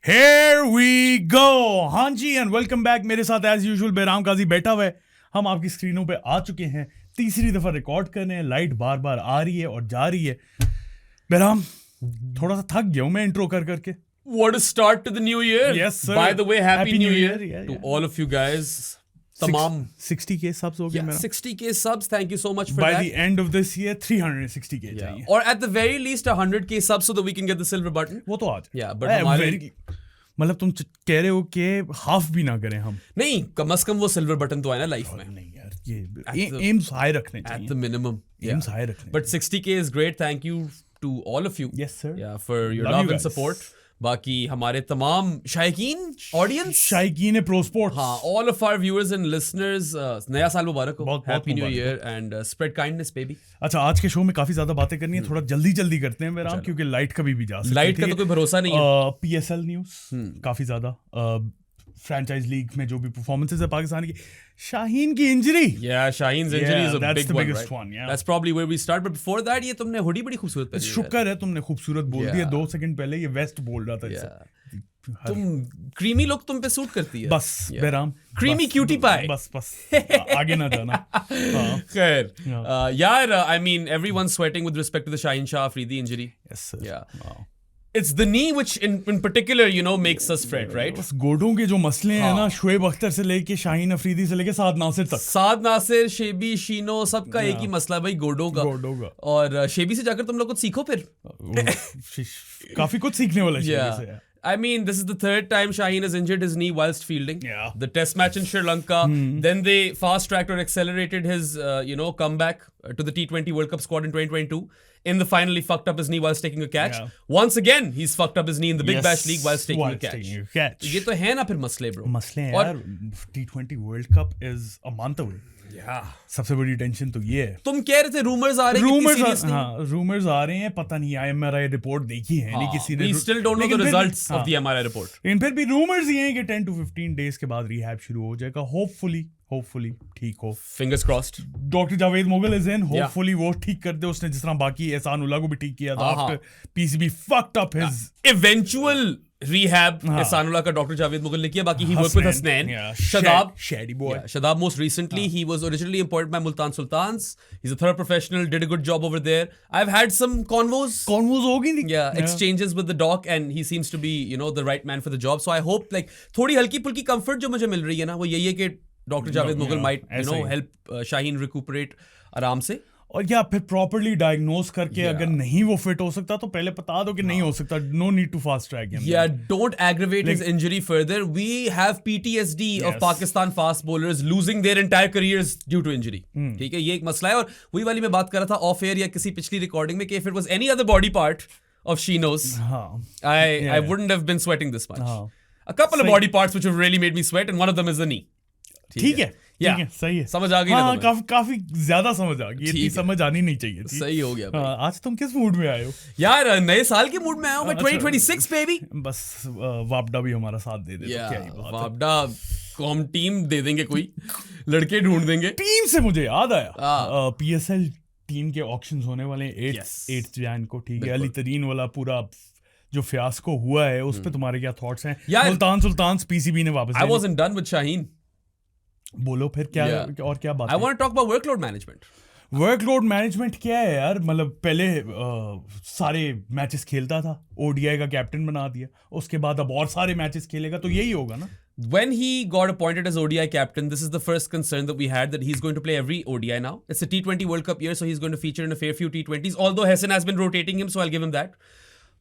Here we go. हाँ जी and welcome back. मेरे साथ एज यूजुअल बेराम काजी बैठा हुआ है. हम आपकी स्क्रीनों पे आ चुके हैं. तीसरी दफा रिकॉर्ड कर रहे हैं. लाइट बार बार आ रही है और जा रही है. बेराम थोड़ा सा थक गया हूँ मैं इंट्रो कर करके. What a start to the new year. Yes, sir. By the way, happy new year Yeah, to yeah. all of you guys. Tamam. 60k subs हो गया Yeah, मेरा. 60k subs. Thank you so much for By that. the end of this year 360k Yeah. चाहिए. Or at the very least 100k subs so that we can get the silver button. वो तो आज. Yeah, but हमारे मतलब तुम कह रहे हो कि हाफ भी ना करें हम. नहीं, कम से कम वो सिल्वर बटन तो आए ना लाइफ में. नहीं यार ये एम्स हाई रखने At चाहिए. the minimum. एम्स हाई रखने. But 60k is great. Thank you to all of you. Yes sir. Yeah, for your Love love you and guys. support. बाकी हमारे तमाम शायकीन ऑडियंस, शायकीन प्रो स्पोर्ट्स. हाँ, all of our viewers and listeners, नया साल मुबारक हो. बहुत Happy New Mubarak Year and spread kindness baby. अच्छा, आज के शो में काफी ज्यादा बातें करनी है. थोड़ा जल्दी करते हैं मेरा, क्योंकि लाइट कभी भी जा सकती है. लाइट का तो कोई भरोसा नहीं है. पीएसएल न्यूज़ काफी ज्यादा. फ्रैंचाइज लीग में जो भी परफॉर्मेंसेस है पाकिस्तान की. शाहीन की injury. Yeah, Shaheen's injury is a that's big the one, biggest right? one, yeah. That's probably where we start. But before that, ये तुमने हुडी बड़ी खूबसूरत पहनी है. शुक्र है तुमने खूबसूरत बोल दिया. Yeah. 2 सेकंड पहले ये वेस्ट बोल रहा था. Yeah. तुम क्रीमी लुक तुम पे सूट करती है. बस बेराम. Creamy cutie pie. बस आगे ना जाना. हाँ. खैर, Yeah. यार, I mean, everyone's sweating with respect to the Shaheen Shah Afridi injury. Yes sir. Yeah. Wow. It's the knee which in particular, you know, makes us fret, right? बस गोडों के जो मसले हैं ना, शुएब अख्तर से लेके शाहीन अफरीदी से लेके साद नासिर तक. साद नासिर, शेबी, शीनो, सबका एक ही मसला है भाई, गोडों का. और शेबी से जाकर तुम लोग कुछ सीखो फिर. काफी कुछ सीखने वाला है Yeah. शेबी से. I mean, this is the third time Shaheen has injured his knee whilst fielding. Yeah. The test match in Sri Lanka. Then they fast-tracked or accelerated his, comeback to the T20 World Cup squad in 2022. In the final, he fucked up his knee whilst taking a catch. Yeah. Once again, he's fucked up his knee in the Big Yes, Bash League whilst taking a catch. ये तो है ना फिर मसले, bro. मसले हैं और- यार. T20 World Cup is a month away. Yeah. सबसे बड़ी टेंशन तो ये है. तुम कह रहे थे रूमर्स आ रहे हैं कि सीरीज नहीं. हाँ, रूमर्स आ रहे हैं. पता नहीं IMRI रिपोर्ट देखी है नहीं किसी ने. We still don't know the लेकिन फिर- results हाँ, of the MRI report. लेकिन फिर भी रूमर्स ये हैं कि 10 to 15 डेज के बाद रिहैब शुरू हो जाएगा. होपफुली ठीक हो. Fingers crossed. Doctor Javed Mughal is in. Yeah. Hopefully वो ठीक कर दे. उसने जिस तरह बाकी एहसान उल्लाह को भी ठीक किया था हाँ. After PCB fucked up his Eventual rehab, Ehsanullah का डॉक्टर जावेद मुगल ने किया. बाकी he worked with Hasnain. Yeah, Shadab. Shady boy. Yeah, Shadab most recently, he was originally employed by Multan Sultans. He's a third professional, did a good job over there. I've had some convos. Convos होगी नहीं. Yeah, exchanges with the doc and he seems to be, the right man for the job. So I hope थोड़ी हल्की फुल्की comfort जो मुझे मिल रही है ना, वो यही है कि doctor Javed Mughal might, help Shaheen recuperate आराम से. और या फिर प्रॉपर्ली डायग्नोज करके अगर नहीं वो फिट हो सकता तो पहले बता दो कि नहीं हो सकता. No need to fast track him. Yeah, don't aggravate his injury further. We have PTSD of Pakistan fast bowlers losing their entire careers due to injury. ठीक है, ये एक मसला है. और वही वाली मैं बात कर रहा था ऑफ एयर या किसी पिछली रिकॉर्डिंग में कि if it was any other body part of Shino's, I wouldn't have been sweating this much. A couple of body parts which have really made me sweat and one of them is the knee. ठीक है, सही है. समझ आ गई ना तुम्हें? काफी ज्यादा समझ आ गई. इतनी समझ आनी नहीं चाहिए थी. सही हो गया भाई. आज तुम किस मूड में आए हो यार? नए साल के मूड में आया हूं मैं. 2026 बेबी. बस वापडा भी हमारा साथ दे दे. क्या ही बात है. वापडा को हम टीम दे देंगे, कोई लड़के ढूंढ देंगे. टीम से मुझे याद आया, PSL टीम के ऑक्शंस होने वाले 8th Jan को. ठीक है, अली तरीन वाला पूरा जो फियास्को हुआ है उस पे तुम्हारे क्या थॉट्स हैं? मुल्तान सुल्तान्स PCB ने वापस. I wasn't done with Shaheen. बोलो फिर क्या और क्या बात I want to talk about workload management. Workload management क्या है यार? मतलब पहले सारे मैचेस खेलता था, ODI का कैप्टन बना दिया, उसके बाद अब और सारे मैचेस खेलेगा तो यही होगा ना. When he got appointed as ODI captain, this is the first concern that we had, that he's going to play every ODI now. It's a T20 World Cup year, so he's going to feature in a fair few T20s, although Hassan has been rotating him, so I'll give him that.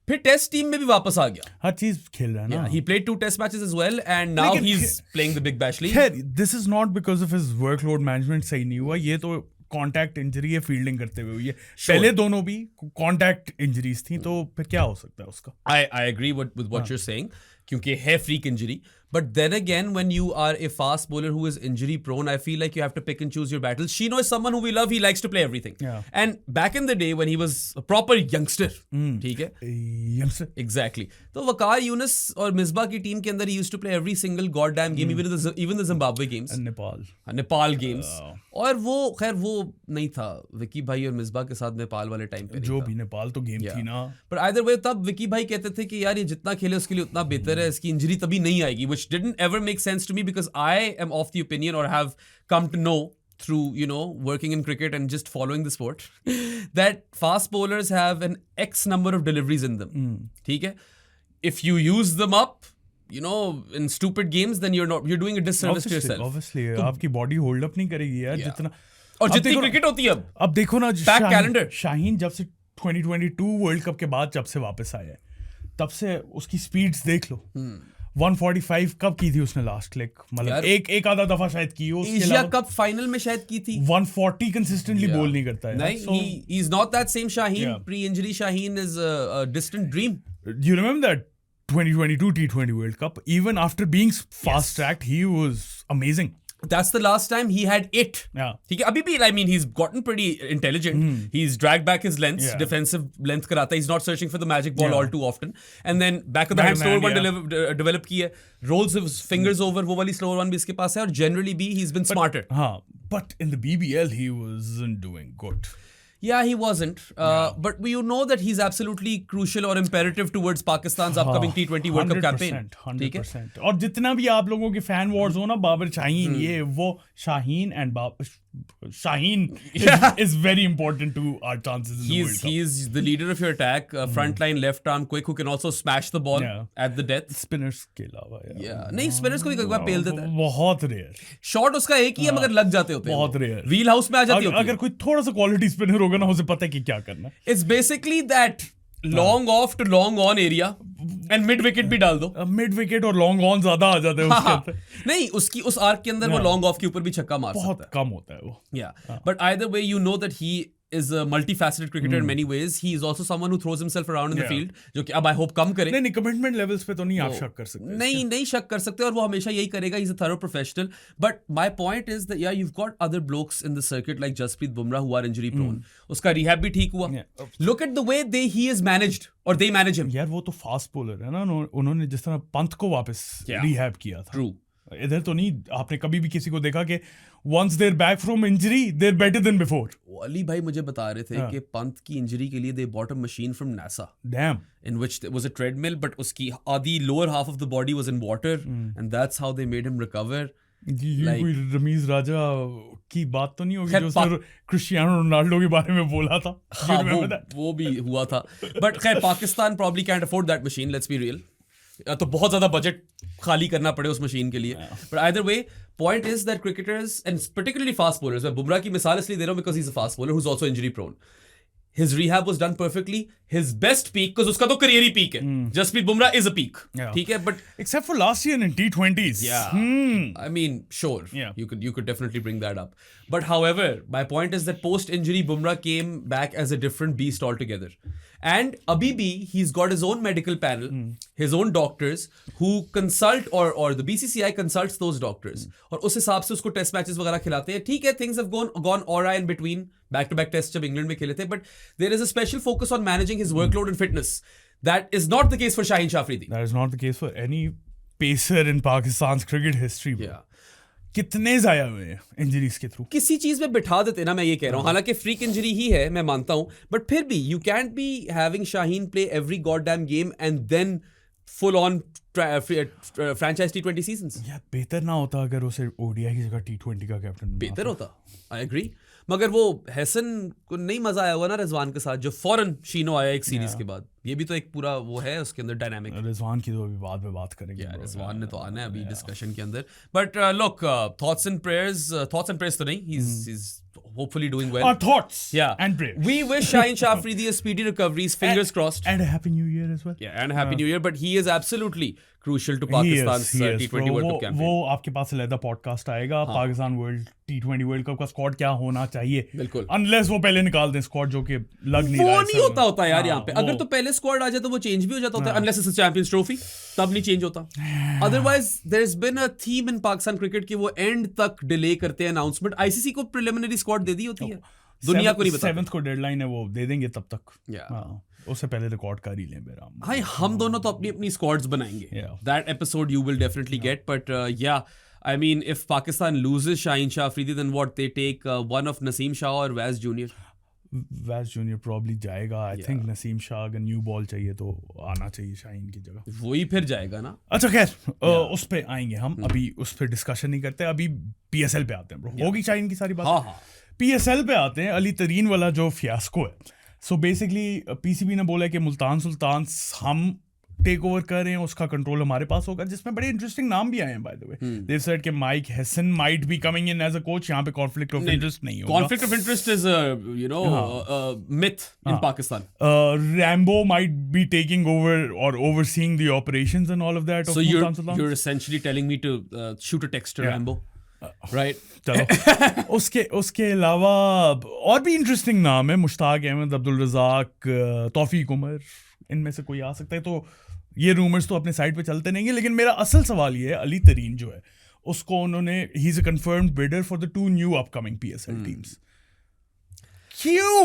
फिर test team में भी वापस आ गया. हर चीज खेल रहा है ना. He played 2 test matches as well and now he's playing the Big Bash League. This is not because of his workload management सही नहीं हुआ. ये तो कॉन्टैक्ट इंजरी है फील्डिंग करते हुए हुई है. पहले दोनों भी कॉन्टैक्ट इंजरीज थी, तो फिर क्या हो सकता है उसका? I agree with what you're saying, क्योंकि है freak injury. But then again, when you are a fast bowler who is injury prone, I feel like you have to pick and choose your battles. Shino is someone who we love. He likes to play everything. Yeah. And back in the day when he was a proper youngster, ठीक है? Youngster. Exactly. तो वकार यूनुस और मिसबा की team के अंदर he used to play every single goddamn game, even the Zimbabwe games. Nepal games. और वो खैर वो नहीं था विकी भाई और मिसबा के साथ नेपाल वाले टाइम पे. जो भी नेपाल तो गेम थी ना. पर either way तब विकी भाई कहते थे कि यार ये जितना खेले उसके लिए उतना बेहतर है इसकी इंजरी तभी नहीं आएगी, which didn't ever make sense to me because I am of the opinion or have come to know through, you know, working in cricket and just following the sport, that fast bowlers have an X number of deliveries in them. ठीक है? If you use them up, you know, in stupid games, then you're doing a disservice to yourself. Obviously, आपकी body hold up नहीं करेगी यार जितना। और जितनी cricket होती है अब देखो ना, कैलेंडर शाहीन जब से 2022 वर्ल्ड कप के बाद जब से वापस आया है, तब से उसकी स्पीड्स देख लो। 145 कब की थी उसने लास्ट, मतलब एक आधा दफा शायद की हो। एशिया कप फाइनल में शायद की थी। 140 कंसिस्टेंटली बोल नहीं करता है। नहीं, he is not that same Shaheen. Pre-injury Shaheen is a distant dream. You remember that 2022 T20 World Cup? Even after being fast-tracked, he was amazing. That's the last time he had it. Yeah. ठीक है, अभी भी I mean he's gotten pretty intelligent. He's dragged back his lengths, defensive length कराता है. He's not searching for the magic ball all too often. And then back of the hand slower one develop की है. Rolls his fingers over, वो वाली slower one भी इसके पास है. और generally भी he's been smarter. हाँ, but in the BBL he wasn't doing good. Yeah, he wasn't. But you know that he's absolutely crucial or imperative towards Pakistan's upcoming T20 World Cup campaign. 100%. और जितना भी आप लोगों के fan Wars हो ना, बाबर शाहीन, ये वो Shaheen and Shaheen is very important to our chances in the World Cup. He's the leader of your attack, frontline left arm quick who can also smash the ball at the death. Spinners के अलावा यार। नहीं, spinners को भी कई बार पेल देता है। बहुत रेयर। शॉट उसका एक ही है मगर लग जाते होते हैं। बहुत रेयर। व्हील हाउस में आ जाती होती है। अगर कोई थोड़ा सा क्वालिटी स्पिनर होगा ना, उसे पता है कि क्या करना है। It's basically that long off to long on area and mid wicket भी डाल दो। मिड विकेट और लॉन्ग ऑन ज्यादा आ जाते हैं उसके अंदर। नहीं, उसकी उस आर्क के अंदर वो लॉन्ग ऑफ के ऊपर भी छक्का मार सकता है। बहुत कम होता है वो। Yeah, but either way, you know that he is a multifaceted cricketer in many ways. He is also someone who throws himself around in the field, जो कि अब I hope कम करे। नहीं, कमिटमेंट लेवल्स पे तो नहीं आप शक कर सकते। नहीं शक कर सकते, और वो हमेशा यही करेगा। He's a thorough professional. But my point is that yeah, you've got other blokes in the circuit like Jasprit Bumrah who are injury prone. उसका rehab भी ठीक हुआ। Look at the way he is managed or they manage him. यार वो तो fast bowler है ना, उन्होंने जिस तरह पंत को वापस rehab किया था। True. इधर तो नहीं आपने कभी भी किसी को देखा कि once they're back from injury they're better than before. Ali भाई मुझे बता रहे थे कि पंत की इंजरी के लिए they bought a machine from NASA. Damn. In which there was a treadmill, but उसकी आधी lower half of the body was in water, and that's how they made him recover. ये कोई रमीज राजा की बात तो नहीं होगी जो उसने क्रिस्टियानो रोनाल्डो के बारे में बोला था? हाँ, वो भी हुआ था। But खैर Pakistan probably can't afford that machine, let's be real. तो बहुत ज्यादा बजट खाली करना पड़े उस मशीन के लिए। But either way, point is that cricketers and particularly fast bowlers, मैं बुमराह की मिसाल इसलिए दे रहा हूं because he is a fast bowler who is also injury prone. His rehab was done perfectly. His best peak, because उसका तो career ही peak है. Jasprit Bumrah is a peak. ठीक है, but except for last year in T20s. Yeah. I mean, sure. Yeah. You could definitely bring that up. But however, my point is that post-injury Bumrah came back as a different beast altogether. And abhi bhi, he's got his own medical panel, his own doctors who consult or the BCCI consults those doctors. और उस हिसाब से उसको test matches वगैरह खिलाते हैं। ठीक है, things have gone awry in between. Back-to-back tests जब इंग्लैंड में खेले थे, but there is a special focus on managing his workload and fitness. That is not the case for Shaheen Shah Afridi. That is not the case for any pacer in Pakistan's cricket history. Yeah. कितने जाया हुए हैं injuries के through. किसी चीज में बिठा देते ना, मैं ये कह रहा हूँ। हालांकि फ्रीक इंजरी ही है, मैं मानता हूँ, बट फिर भी you can't be having Shaheen play every god damn game and then full on franchise T20 seasons. यार बेहतर ना होता अगर उसे ओडीआई की जगह T20 का कैप्टन बेहतर होता, आई एग्री। मगर वो हैसन को नहीं मजा आया हुआ ना रिजवान के साथ, जो फौरन शीनो आया एक सीरीज के बाद। ये भी तो एक पूरा वो है उसके अंदर डायनामिक। रिजवान की तो अभी बाद में बात करेंगे। रिजवान ने तो आना है अभी डिस्कशन के अंदर। But look, thoughts and prayers तो नहीं, he is hopefully doing well. Our thoughts, and prayers. We wish Shaheen Shah Afridi a speedy recovery. Fingers crossed. And a happy new year as well. Yeah, and a happy new year. But he is absolutely crucial to Pakistan's T20 World Cup campaign. वो आपके पास अलग podcast आएगा, Pakistan world T20 world cup का squad क्या होना चाहिए। बिल्कुल। Unless वो पहले निकाल दें स्क्वाड जो कि लग नहीं रहा है। वो नहीं होता यार यहाँ पे। अगर तो पहले स्क्वाड आ जाए तो वो चेंज भी हो जाता होता है, unless it's a Champions Trophy, तब नहीं चेंज होता। Otherwise, there's been a theme in Pakistan cricket कि वो एंड तक डिले करते हैं अनाउंसमेंट। ICC को प्रिलिमिनरी स्क्वाड दे दी होती है, दुनिया को नहीं पता। 7th को डेडलाइन है, वो दे देंगे तब तक। उससे पहले रिकॉर्ड कर ही लें बेराम। हाँ, हम दोनों तो अपनी स्क्वाड्स बनाएंगे। That episode you will definitely get, but yeah, I mean, if Pakistan loses Shaheen Shah Afridi, then what? They take one of Naseem Shah or Vaz Jr. वैस जूनियर प्रॉब्ली जाएगा आई थिंक नसीम शाह अगर new ball चाहिए तो आना चाहिए शाहीन की जगह वही फिर जाएगा ना अच्छा खैर उस पे आएंगे हम अभी उस पे डिस्कशन नहीं करते अभी पीएसएल पे आते हैं ब्रो होगी शाहीन की सारी बात हाँ पीएसएल पे आते हैं अली तरीन वाला जो फियास्को है सो बेसिकली पीसीबी ने बोला है कि मुल्तान सुल्तान हम टेक ओवर कर रहे हैं उसका कंट्रोल हमारे पास होगा जिसमें बड़े इंटरेस्टिंग नाम भी आए हैं by the way they said कि Mike Hesson might be coming in as a coach यहां पे कॉन्फ्लिक्ट ऑफ इंटरेस्ट नहीं होगा conflict of interest is myth in Pakistan Rambo might be taking over और overseeing the operations and all of that so you're essentially telling me to shoot a text to Rambo right चलो उसके अलावा और भी interesting नाम है मुश्ताक अहमद अब्दुल रज़ाक तौफीक उमर इनमें से कोई आ सकता है तो ये रूमर्स तो अपने साइड पे चलते नहीं है लेकिन मेरा असल सवाल ये है अली तरीन जो है उसको उन्होंने ही is a confirmed bidder for the 2 new upcoming PSL teams क्यों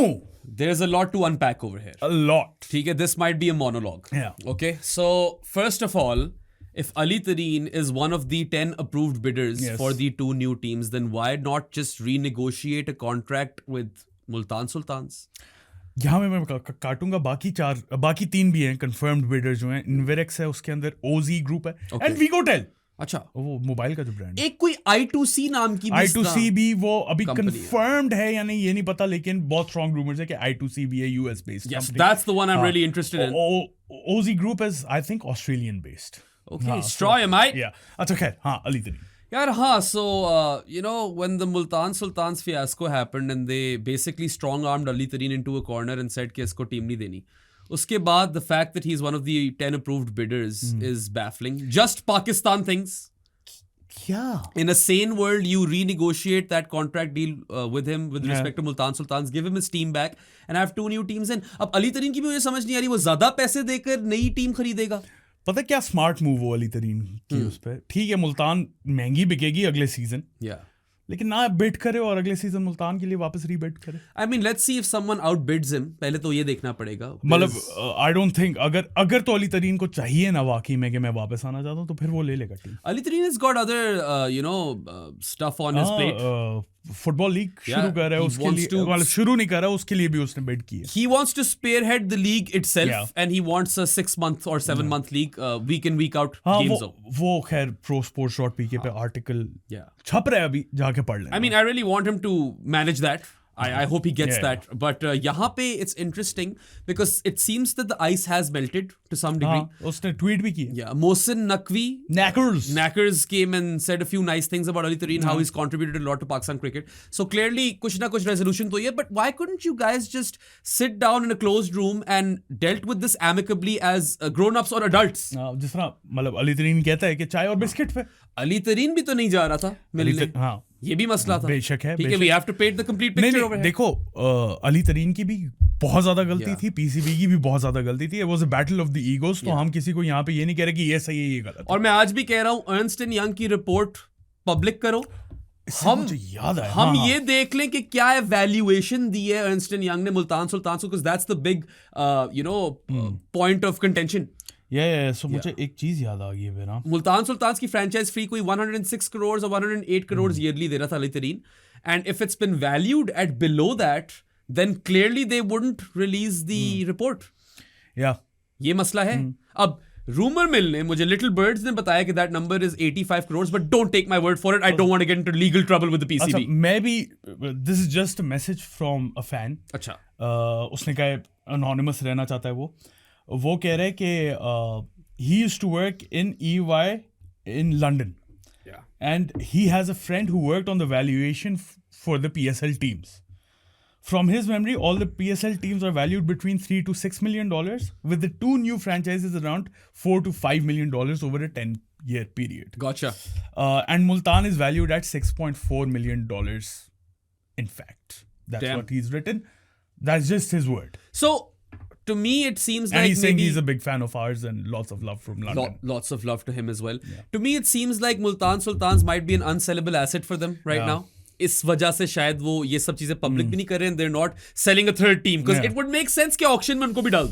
there's a lot to unpack over here a lot ठीक है this might be a monologue yeah okay so first of all if Ali Tareen is one of the 10 approved bidders Yes. for the 2 new teams then why not just renegotiate a contract with Multan Sultans यहाँ में मैं काटूंगा बाकी 3 भी हैं confirmed bidder जो हैं Inverex है उसके अंदर ओजी ग्रुप है एंड वीगोटेल अच्छा वो मोबाइल का जो ब्रांड एक कोई I2C नाम की I2C भी वो अभी company कंफर्म्ड है या नहीं ये नहीं पता लेकिन बहुत स्ट्रॉन्ग रूमर्स है कि I2C भी है US based yes that's the one I'm really interested in OG group is I think Australian based okay straw am I अच्छा खैर हाँ अली तरीन यार हाँ so you know when the Multan Sultans fiasco happened and they basically strong armed Ali Tareen into a corner and said कि इसको team नहीं देनी उसके बाद the fact that he's one of the 10 approved bidders is baffling just Pakistan thinks क्या in a sane world you renegotiate that contract deal with him with respect to Multan Sultans give him his team back and have 2 new teams in अब अली तरीन की भी मुझे समझ नहीं आ रही वो ज्यादा पैसे देकर नई टीम खरीदेगा पता क्या स्मार्ट मूव हो अली तरीन की उस पर ठीक है मुल्तान महंगी बिकेगी अगले सीजन लेकिन ना बिड करे और अगले सीजन मुल्तान के लिए वापस रीबिड करे I mean let's see if someone outbids him पहले तो ये देखना पड़ेगा मतलब आई डोंट थिंक अगर तो अली तरीन को चाहिए ना वाकई में कि मैं वापस आना चाहता हूँ तो फिर वो ले लेगा टीम अली तरीन has got other you know stuff on his plate football league शुरू कर रहा है उसके लिए मतलब शुरू नहीं कर रहा उसके लिए भी उसने बिड की है he wants to spearhead the league itself and he wants a 6-month or 7-month league week in week out games वो खैर prosports.pk पे आर्टिकल छप रहा है अभी जाके पढ़ लेना I mean I really want him to manage that I hope he gets that but यहाँ पे it's interesting because it seems that the ice has melted to some degree उसने ट्वीट भी किया Mohsin Naqvi Knackers came and said a few nice things about Ali Tareen how he's contributed a lot to Pakistan cricket so clearly कुछ ना कुछ resolution तो ये but why couldn't you guys just sit down in a closed room and dealt with this amicably as grown-ups or adults जिस तरह मतलब अली तरीन कहता है कि चाय और बिस्किट पे अली तरीन भी तो नहीं जा रहा था मिलने ये भी मसला था बेशक है ठीक है we have to paint the complete picture over here देखो अली तरीन की भी बहुत ज्यादा गलती थी पीसीबी की भी बहुत ज्यादा गलती थी it was a battle of the egos तो हम किसी को यहाँ पे ये नहीं कह रहे कि ये सही है ये गलत और मैं आज भी कह रहा हूँ अर्नस्ट एंड यंग की रिपोर्ट पब्लिक करो हम ये देख लें कि क्या वैल्यूएशन दी है अर्नस्ट एंड यंग ने मुल्तान सुल्तान को that's the big you know point of contention so मुझे एक चीज याद आ गई है मेरा मुल्तान सुल्तान की फ्रेंचाइज फी कोई 106 करोड़ और 108 करोड़ ईयरली दे रहा था Ali Tareen and if it's been valued at below that then clearly they wouldn't release the report ये मसला है अब रूमर मिल ने मुझे लिटिल बर्ड्स ने बताया कि that number is 85 crore but don't take my word for it I don't want to get into legal trouble with the PCB maybe this is just a message from a fan अच्छा उसने कहा anonymous रहना चाहता है वो कह रहे हैं कि he used to work in EY in London and he has a friend who worked on the valuation for the PSL teams. From his memory, all the PSL teams are valued between $3 to $6 million, with the 2 new franchises around $4 to $5 million over a 10-year period. Gotcha. And Multan is valued at $6.4 million. In fact, that's what he's written. That's just his word. So to me it seems and like he's saying he's a big fan of ours and lots of love from London. Lots of love to him as well. To me it seems like Multan Sultans might be an unsellable asset for them right now. इस वजह से शायद वो ये सब चीजें public भी नहीं कर रहे हैं. They're not selling a third team because it would make sense कि ऑक्शन में उनको भी डाल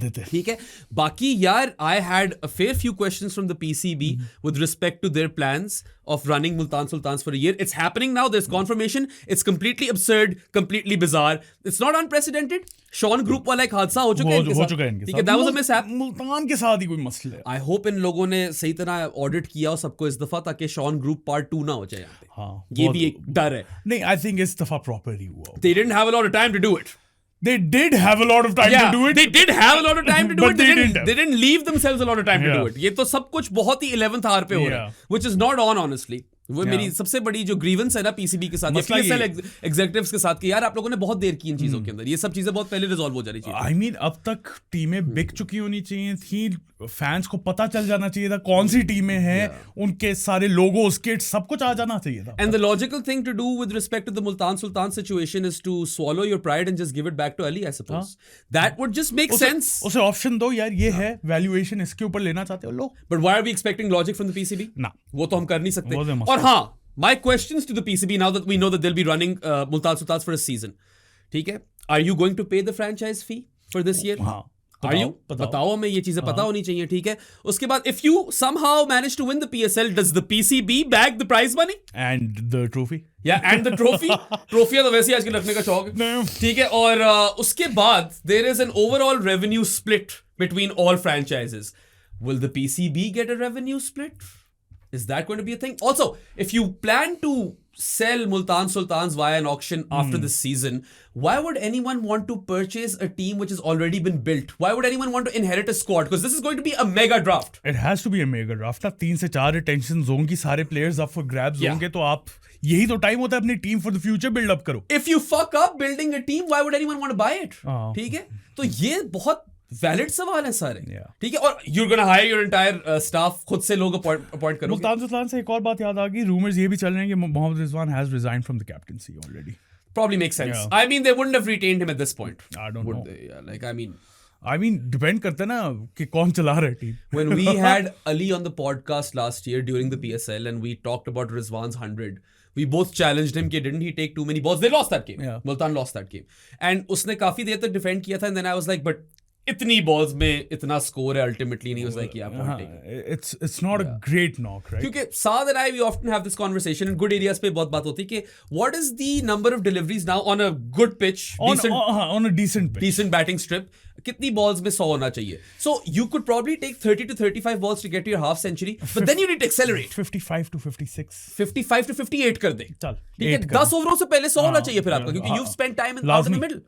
देते. ठीक है. बाकी यार I had a fair few questions from the PCB with respect to their plans of running Multan Sultans for a year. It's happening now. There's confirmation. It's completely absurd, completely bizarre. It's not unprecedented. Sean Group वाला एक हादसा हो चुका है इनके साथ. ठीक है, that was a mishap. Multan के साथ ही कोई मसला है. I hope इन लोगों ने सही तरह ऑडिट किया हो सबको इस दफा, ताकि Sean Group Part 2 ना हो जाए यहाँ पे. हाँ, ये भी एक डर है. नहीं, I think इस दफा proper ही हुआ. They didn't have a lot of time to do it. They did have a lot of time to do it. They did have a lot of time to do But it. They didn't leave themselves a lot of time to do Yeah. it. ये तो सब कुछ बहुत ही 11th hour पे हो रहा है, which is not on honestly. वो मेरी सबसे बड़ी जो ग्रीवेंस है ना पीसीबी के साथ, पीएसएल एग्जीक्यूटिव्स के साथ, कि यार आप लोगों ने बहुत देर की इन चीजों के अंदर. ये सब चीजें बहुत पहले रिजॉल्व हो जानी चाहिए. I mean, अब तक टीमें बिक चुकी होनी चाहिए थी. फैंस को पता चल जाना चाहिए था कौन सी टीमें हैं, उनके सारे लोगोस, किट्स, सब कुछ आ जाना चाहिए था. And the logical thing to do with respect to the Multan Sultan situation is to swallow your pride and just give it back to Ali, I suppose. That would just make sense. उसे option दो यार, ये है valuation, इसके ऊपर लेना चाहते हो लो. But why are we expecting logic from the PCB? ना, वो तो हम कर नहीं सकते. वो तो मसला. और हाँ, my questions to the PCB now that we know that they'll be running Multan Sultans for a season. ठीक है? Are you going to pay the franchise fee for this year? हाँ. Are you? बताओ हमें, ये चीजें पता होनी चाहिए. ठीक है? उसके बाद if you somehow manage to win the PSL, does the PCB bag the prize money? And the trophy. Yeah, and the trophy. ट्रॉफियां तो वैसे ही आजकल रखने का शौक है. ठीक है? और उसके बाद there is an overall revenue split between all franchises. Will the PCB get a revenue split? Is that going to be a thing? Also, if you plan to sell Multan Sultans via an auction after this season, why would anyone want to purchase a team which has already been built? Why would anyone want to inherit a squad? Because this is going to be a mega draft. It has to be a mega draft. 3 से 4 retention zone की सारे players up for grabs होंगे, तो आप यही तो time होता है अपनी team for the future build up करो. If you fuck up building a team, why would anyone want to buy it? ठीक है? तो ये बहुत वैलिड सवाल है सारे. ठीक है? और you're gonna hire your entire staff, खुद से लोग अपॉइंट करोगे. मुल्तान सुल्तान से एक और बात याद आ गई, रूमर्स ये भी चल रहे हैं कि Mohammad Rizwan has resigned from the captaincy already. Probably makes sense. I mean, they wouldn't have retained him at this point. I don't know. They? Yeah, like, I mean, depend करता है ना कि कौन चला रहा है team. When we had Ali on the podcast last year during the PSL and we talked about Rizwan's 100, we both challenged him कि didn't he take too many balls? They lost that game. Yeah. Multan lost that game. And उसने काफी देर तक defend किया था, and then I was like, but इतनी balls में इतना score है ultimately, and he was like, yeah, point taken. It's not a great knock, right? क्योंकि Saad and I, we often have this conversation in good areas पे बहुत बात होती है कि what is the number of deliveries now on a good pitch, on a decent pitch, decent batting strip, कितनी balls में 100 होना चाहिए. So you could probably take 30 to 35 balls to get to your half century, but then you need to accelerate. 55 to 56. 55 to 58 कर दे. चल, ठीक है? 10 ओवरों से पहले 100 होना चाहिए फिर आपका, क्योंकि you've spent time out in the middle.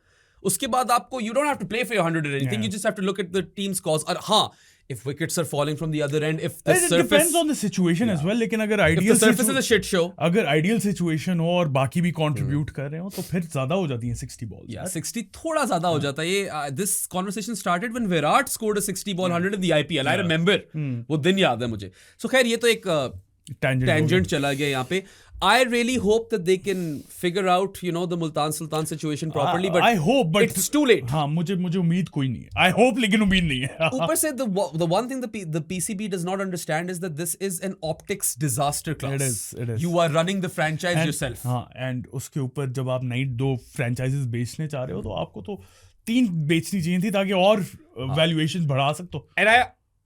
उसके बाद आपको you don't have to play for your 100 or anything. You just have to look at the team scores. और हाँ, if wickets are falling from the other end, if the surface, it depends on the situation as well. लेकिन अगर if the surface is a shit show, अगर ideal situation हो और बाकी भी contribute कर रहे हो, तो फिर ज्यादा हो जाती हैं 60 balls. Yeah, 60 थोड़ा ज्यादा हो जाता है. ये this conversation started when Virat scored a 60 ball 100 in the IPL. I remember. वो दिन याद है मुझे. So खैर ये तो एक tangent चला गया यहाँ पे. I really hope that they can figure out, you know, the Multan Sultan situation properly. But I hope, but it's too late. हाँ, मुझे उम्मीद कोई नहीं है. I hope, लेकिन उम्मीद नहीं है. ऊपर से the one thing the PCB does not understand is that this is an optics disaster class. It is. You are running the franchise yourself. हाँ, and उसके ऊपर जब आप नई 2 franchises बेचने चाह रहे हो, तो आपको तो 3 बेचनी चाहिए थी ताकि और valuations बढ़ा सकते हो. And I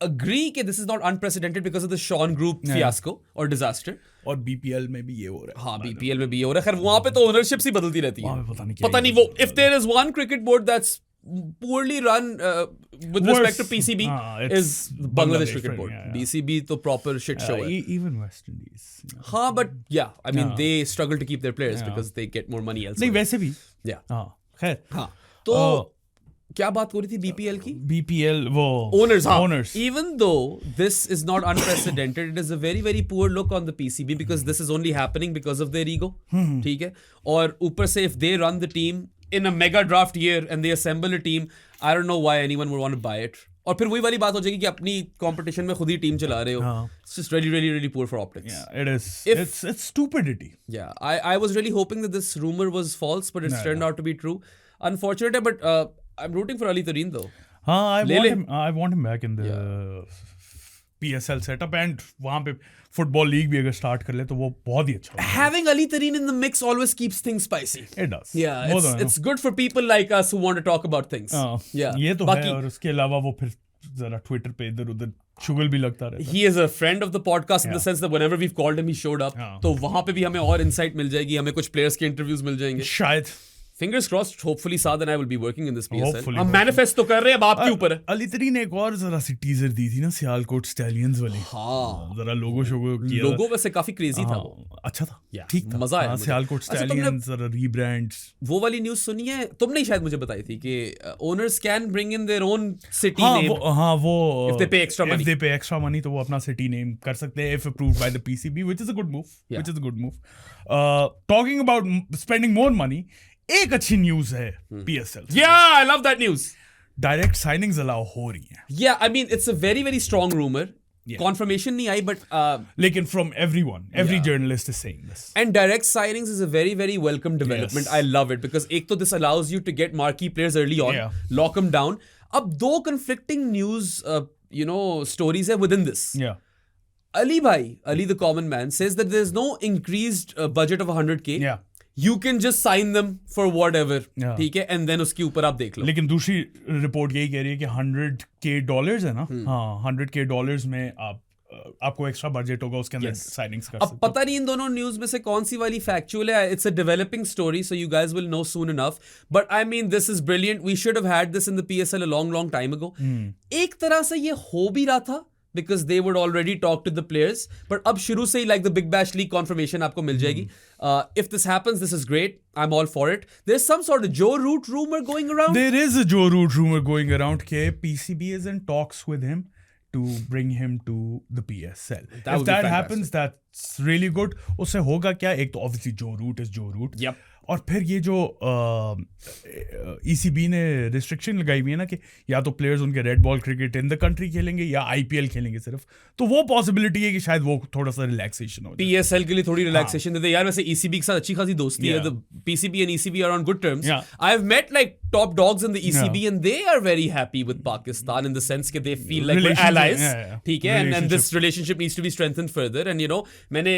agree कि this is not unprecedented because of the Sean Group fiasco or disaster. और BPL में भी ये हो रहा है. हाँ, BPL में भी ये हो रहा है. खैर वहाँ पे तो ओनरशिप ही बदलती रहती है. पता नहीं वो if there is one cricket board that's poorly run with respect to PCB is Bangladesh Cricket Board. BCB तो proper shit show है. Even West Indies. हाँ, but yeah, I mean they struggle to keep their players because they get more money elsewhere. नहीं वैसे भी. Yeah. हाँ, खैर. हाँ, तो क्या बात हो रही थी BPL की? BPL वो owners. Even though this is not unprecedented, it is a very very poor look on the PCB because this is only happening because of their ego. ठीक है? और ऊपर से if they run the team in a mega draft year and they assemble a team, I don't know why anyone would want to buy it. और फिर वही वाली बात हो जाएगी कि अपनी कंपटीशन में खुद ही टीम चला रहे हो. It's just really really really poor for optics. Yeah, it is. It's stupidity. Yeah, I was really hoping that this rumor was false, but it's turned out to be true. Unfortunate, but I'm rooting for Ali Tareen though. हाँ, I want him back in the PSL setup and वहाँ पे football league भी अगर start कर ले तो वो बहुत ही अच्छा. Having Ali Tareen in the mix always keeps things spicy. It does. Yeah, it's good for people like us who want to talk about things. Yeah, ये तो है. और उसके अलावा वो फिर जरा ट्विटर पे इधर उधर शुगल भी लगता रहता है। He is a friend of the podcast in the sense that whenever we've called him, he showed up. तो वहां पे भी हमें और insight मिल जाएगी, हमें कुछ players के interviews मिल जाएंगे। शायद Fingers crossed, hopefully Saad and I will be working in this PSL. Hopefully, हम manifest तो कर रहे हैं, अब आपके ऊपर है। अली तरी ने एक और जरा सी टीजर दी थी ना सियालकोट स्टैलियंस वाली। हाँ, जरा लोगो शोगो किया। लोगो वैसे काफी क्रेजी था वो। अच्छा था, Yeah, ठीक था, मजा आया मुझे। सियालकोट स्टैलियंस जरा रीब्रांड। वो वाली न्यूज़ सुनी है तुमने ही, शायद मुझे बताई थी कि owners can bring in their own city name वो if they pay extra money. If they pay extra money तो वो अपना सिटी नेम कर सकते हैं if approved by the PCB, which is a good move. Yeah. Which is a good move. Talking about spending more money, एक अच्छी news है PSL। Yeah, I love that news. Direct signings allow हो रही हैं। Yeah, I mean it's a very very strong rumor. Yeah. Confirmation नहीं आई, but लेकिन from everyone, every journalist is saying this. and direct signings is a very very welcome development. Yes. I love it because एक तो this allows you to get marquee players early on, Yeah. lock them down. अब दो conflicting news stories है within this. Yeah. Ali the common man says that there's no increased budget of 100k. Yeah. You can just sign them for whatever. Yeah. ठीक है, and then उसके ऊपर आप देख लो। लेकिन दूसरी रिपोर्ट यही कह रही है कि $100K है ना, हाँ $100K में आपको एक्स्ट्रा बजट होगा, उसके अंदर साइनिंग्स कर अब सकते पता नहीं इन दोनों न्यूज में से कौन सी वाली फैक्चुअल है। It's a developing story, so you guys will know soon enough, but I mean this is brilliant. We should have had this in the PSL a long long time ago. एक तरह से ये हो भी रहा था because they would already talk to the players, but अब शुरू से ही like the Big Bash League confirmation आपको मिल जाएगी। If this happens, this is great. I'm all for it. There's some sort of Joe Root rumor going around. There is a Joe Root rumor going around कि PCB is in talks with him to bring him to the PSL. That would If be that fantastic. happens, that's really good. उससे होगा क्या? एक तो obviously Joe Root is Joe Root. Yep. और फिर ये जो ECB ने रिस्ट्रिक्शन लगाई हुई है ना कि या तो प्लेयर्स उनके red ball cricket in the country खेलेंगे या IPL खेलेंगे सिर्फ, तो वो पॉसिबिलिटी है कि शायद वो थोड़ा सा रिलैक्सेशन हो जाए। PSL के लिए थोड़ी रिलैक्सेशन देते यार। वैसे ECB के साथ अच्छी खासी दोस्ती है। The PCB and ECB are on good terms. Yeah. I've met like top dogs in the ECB and they are very happy with Pakistan in the sense that they feel like we're allies. ठीक है, and this relationship needs to be strengthened further. And मैंने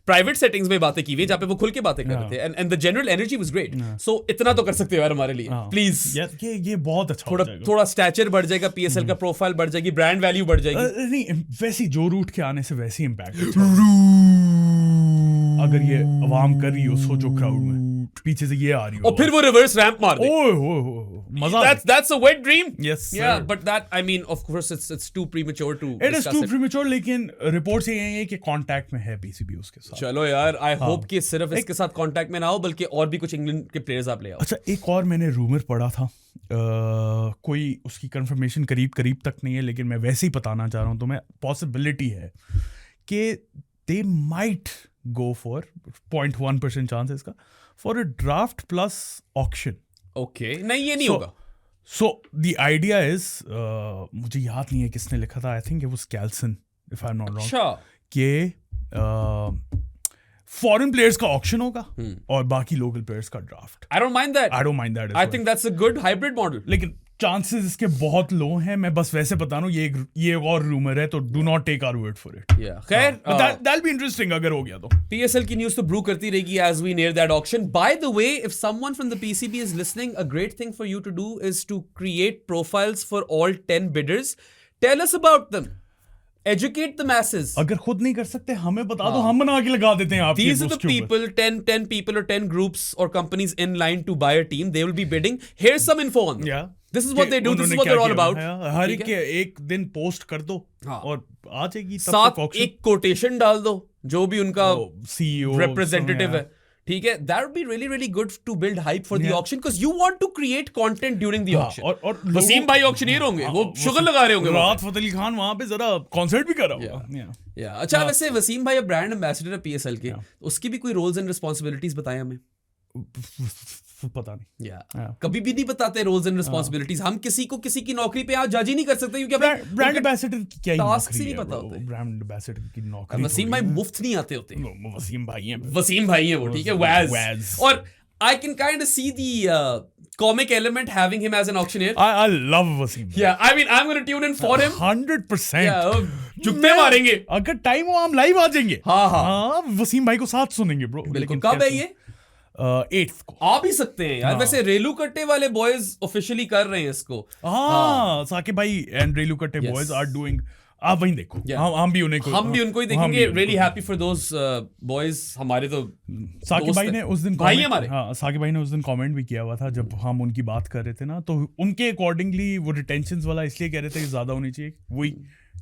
private settings में बातें की हुई जहाँ पे वो खुल के बातें कर रहे थे, and the general energy was great. So इतना तो कर सकते हो यार हमारे लिए, प्लीज। ये बहुत अच्छा थोड़ा स्टैचर बढ़ जाएगा, PSL का प्रोफाइल बढ़ जाएगी, ब्रांड वैल्यू बढ़ जाएगी। नहीं, वैसी जो रूट के आने से वैसी इम्पैक्ट अगर ये अवाम कर रही हो, सोचो क्राउड में पीछे से ये आ रही हो और फिर वो रिवर्स रैंप मार दे। मजा। That's a wet dream. Yes, yeah, sir. but that, I mean, of course it's too premature to It is discuss too it. premature, लेकिन रिपोर्ट से यही है कि कांटेक्ट में है PCB उसके साथ। चलो यार, आई होप कि सिर्फ इसके साथ कांटेक्ट में ना हो बल्कि और भी कुछ इंग्लैंड के प्लेयर्स आप ले आओ। अच्छा, एक और मैंने रूमर पढ़ा था, कोई उसकी कंफर्मेशन करीब तक नहीं है, लेकिन मैं वैसे ही बताना चाह रहा हूँ, तो मैं पॉसिबिलिटी है कि they might go for 0.1% chance है इसका for a draft plus auction. Okay, नहीं ये नहीं होगा। So the idea is, मुझे याद नहीं है किसने लिखा था, I think it was Galson, if I'm not wrong, अच्छा, कि फॉरेन प्लेयर्स का ऑक्शन होगा और बाकी लोकल प्लेयर्स का draft. I don't mind that. I don't mind that as I well. think that's a good hybrid model. लेकिन chances इसके बहुत लो हैं, मैं बस वैसे बता रहा हूँ, ये एक और रूमर है, तो do not take our word for it. Yeah. खैर, that'll be interesting अगर हो गया तो। PSL की न्यूज़ तो ब्रू करती रहेगी as we near that auction. By the way, if someone from the PCB is listening, a great thing for you to do is to create profiles for all 10 bidders. Tell us about them. Educate the masses. अगर खुद नहीं कर सकते हमें बता दो, हम बना के लगा देते हैं आपके These are the people, 10 people or 10 groups or companies in line to buy a team. They will be bidding. Here's some info on them. Yeah. This is what they do. This is what they're all about. हर एक दिन post कर दो और आ जाएगी। साथ एक quotation डाल दो जो भी उनका CEO representative है, ठीक है। That would be really really good to build hype for the auction because you want to create content during the auction. और वसीम भाई ऑक्शनियर होंगे, वो शुगर लगा रहे होंगे। राहत फ़तेह अली खान वहाँ पे जरा कॉन्सर्ट भी कर रहा होगा। अच्छा, वैसे वसीम भाई ब्रांड एम्बेसडर है PSL के, उसकी भी कोई रोल्स एंड रिस्पॉन्सिबिलिटीज बताएं हमें। पता नहीं, कभी भी नहीं बताते रोल्स एंड रिस्पॉन्सिबिलिटीज। हम किसी की नौकरी पे जज ही नहीं कर सकते क्योंकि ब्रांड एम्बेसडर की क्या टास्क ही नहीं पता होते। ब्रांड एम्बेसडर की नौकरी वसीम भाई मुफ्त नहीं आते होते। वसीम भाई हैं वो, ठीक है, वैज। और I can kind of see the comic element having him as an auctioneer. I love Wasim. Yeah, I mean, I'm going to tune in for him. 100%. Yeah, जुगते मारेंगे। अगर टाइम हो हम लाइव आ जाएंगे। हाँ, वसीम भाई को साथ सुनेंगे ब्रो। बिल्कुल। कब है ये? 8th को आ भी सकते हैं यार। वैसे रेलू कट्टे वाले बॉयज ऑफिशियली कर रहे हैं इसको। हाँ साकिब भाई एंड रेलू कट्टे बॉयज आर डूइंग, आप वहीं देखो। हम भी उनको ही देखेंगे। Really happy for those boys. हमारे तो साकिब भाई ने उस दिन भाई हमारे, हाँ साकिब भाई ने उस दिन कमेंट भी किया हुआ था जब हम उनकी बात कर रहे थे ना, तो उनके अकॉर्डिंगली वो रिटेंशंस वाला इसलिए कह रहे थे कि ज्यादा होनी चाहिए, वही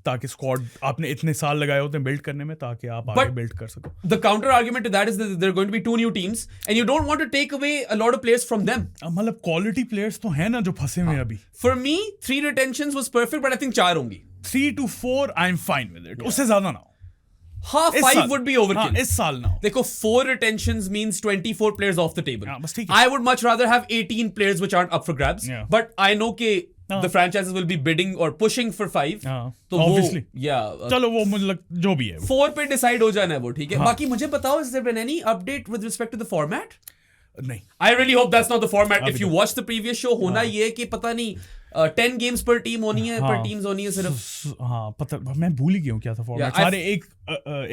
ताकि स्क्वाड आपने इतने साल लगाए होते हैं बिल्ड करने में ताकि आप आगे बिल्ड कर सको। The counter argument to that is that there are going to be 2 new teams and you don't want to take away a lot of players from them. मतलब क्वालिटी प्लेयर्स तो हैं ना जो फंसे हुए हैं अभी। For me 3 retentions was perfect but I think 4 होंगी। 3 to 4 I'm fine with it, उससे ज्यादा ना हो। हाँ 5 would be overkill। इस साल ना हो। देखो 4 retentions means 24 players off the table। बस ठीक है। I would much rather have 18 players which aren't up for grabs but I know कि the franchises will be bidding or pushing for 5। तो obviously चलो वो मुझे जो भी है 4 पे डिसाइड हो जाना है वो, ठीक है। बाकी मुझे बताओ is there been any update with respect to the format? नहीं। I really hope that's not the format. If you watch the previous show होना ये है कि पता नहीं 10 games per team होनी है, per teams होनी है सिर्फ। हाँ पता, मैं भूल ही गया हूँ क्या था फॉर्मेट। सारे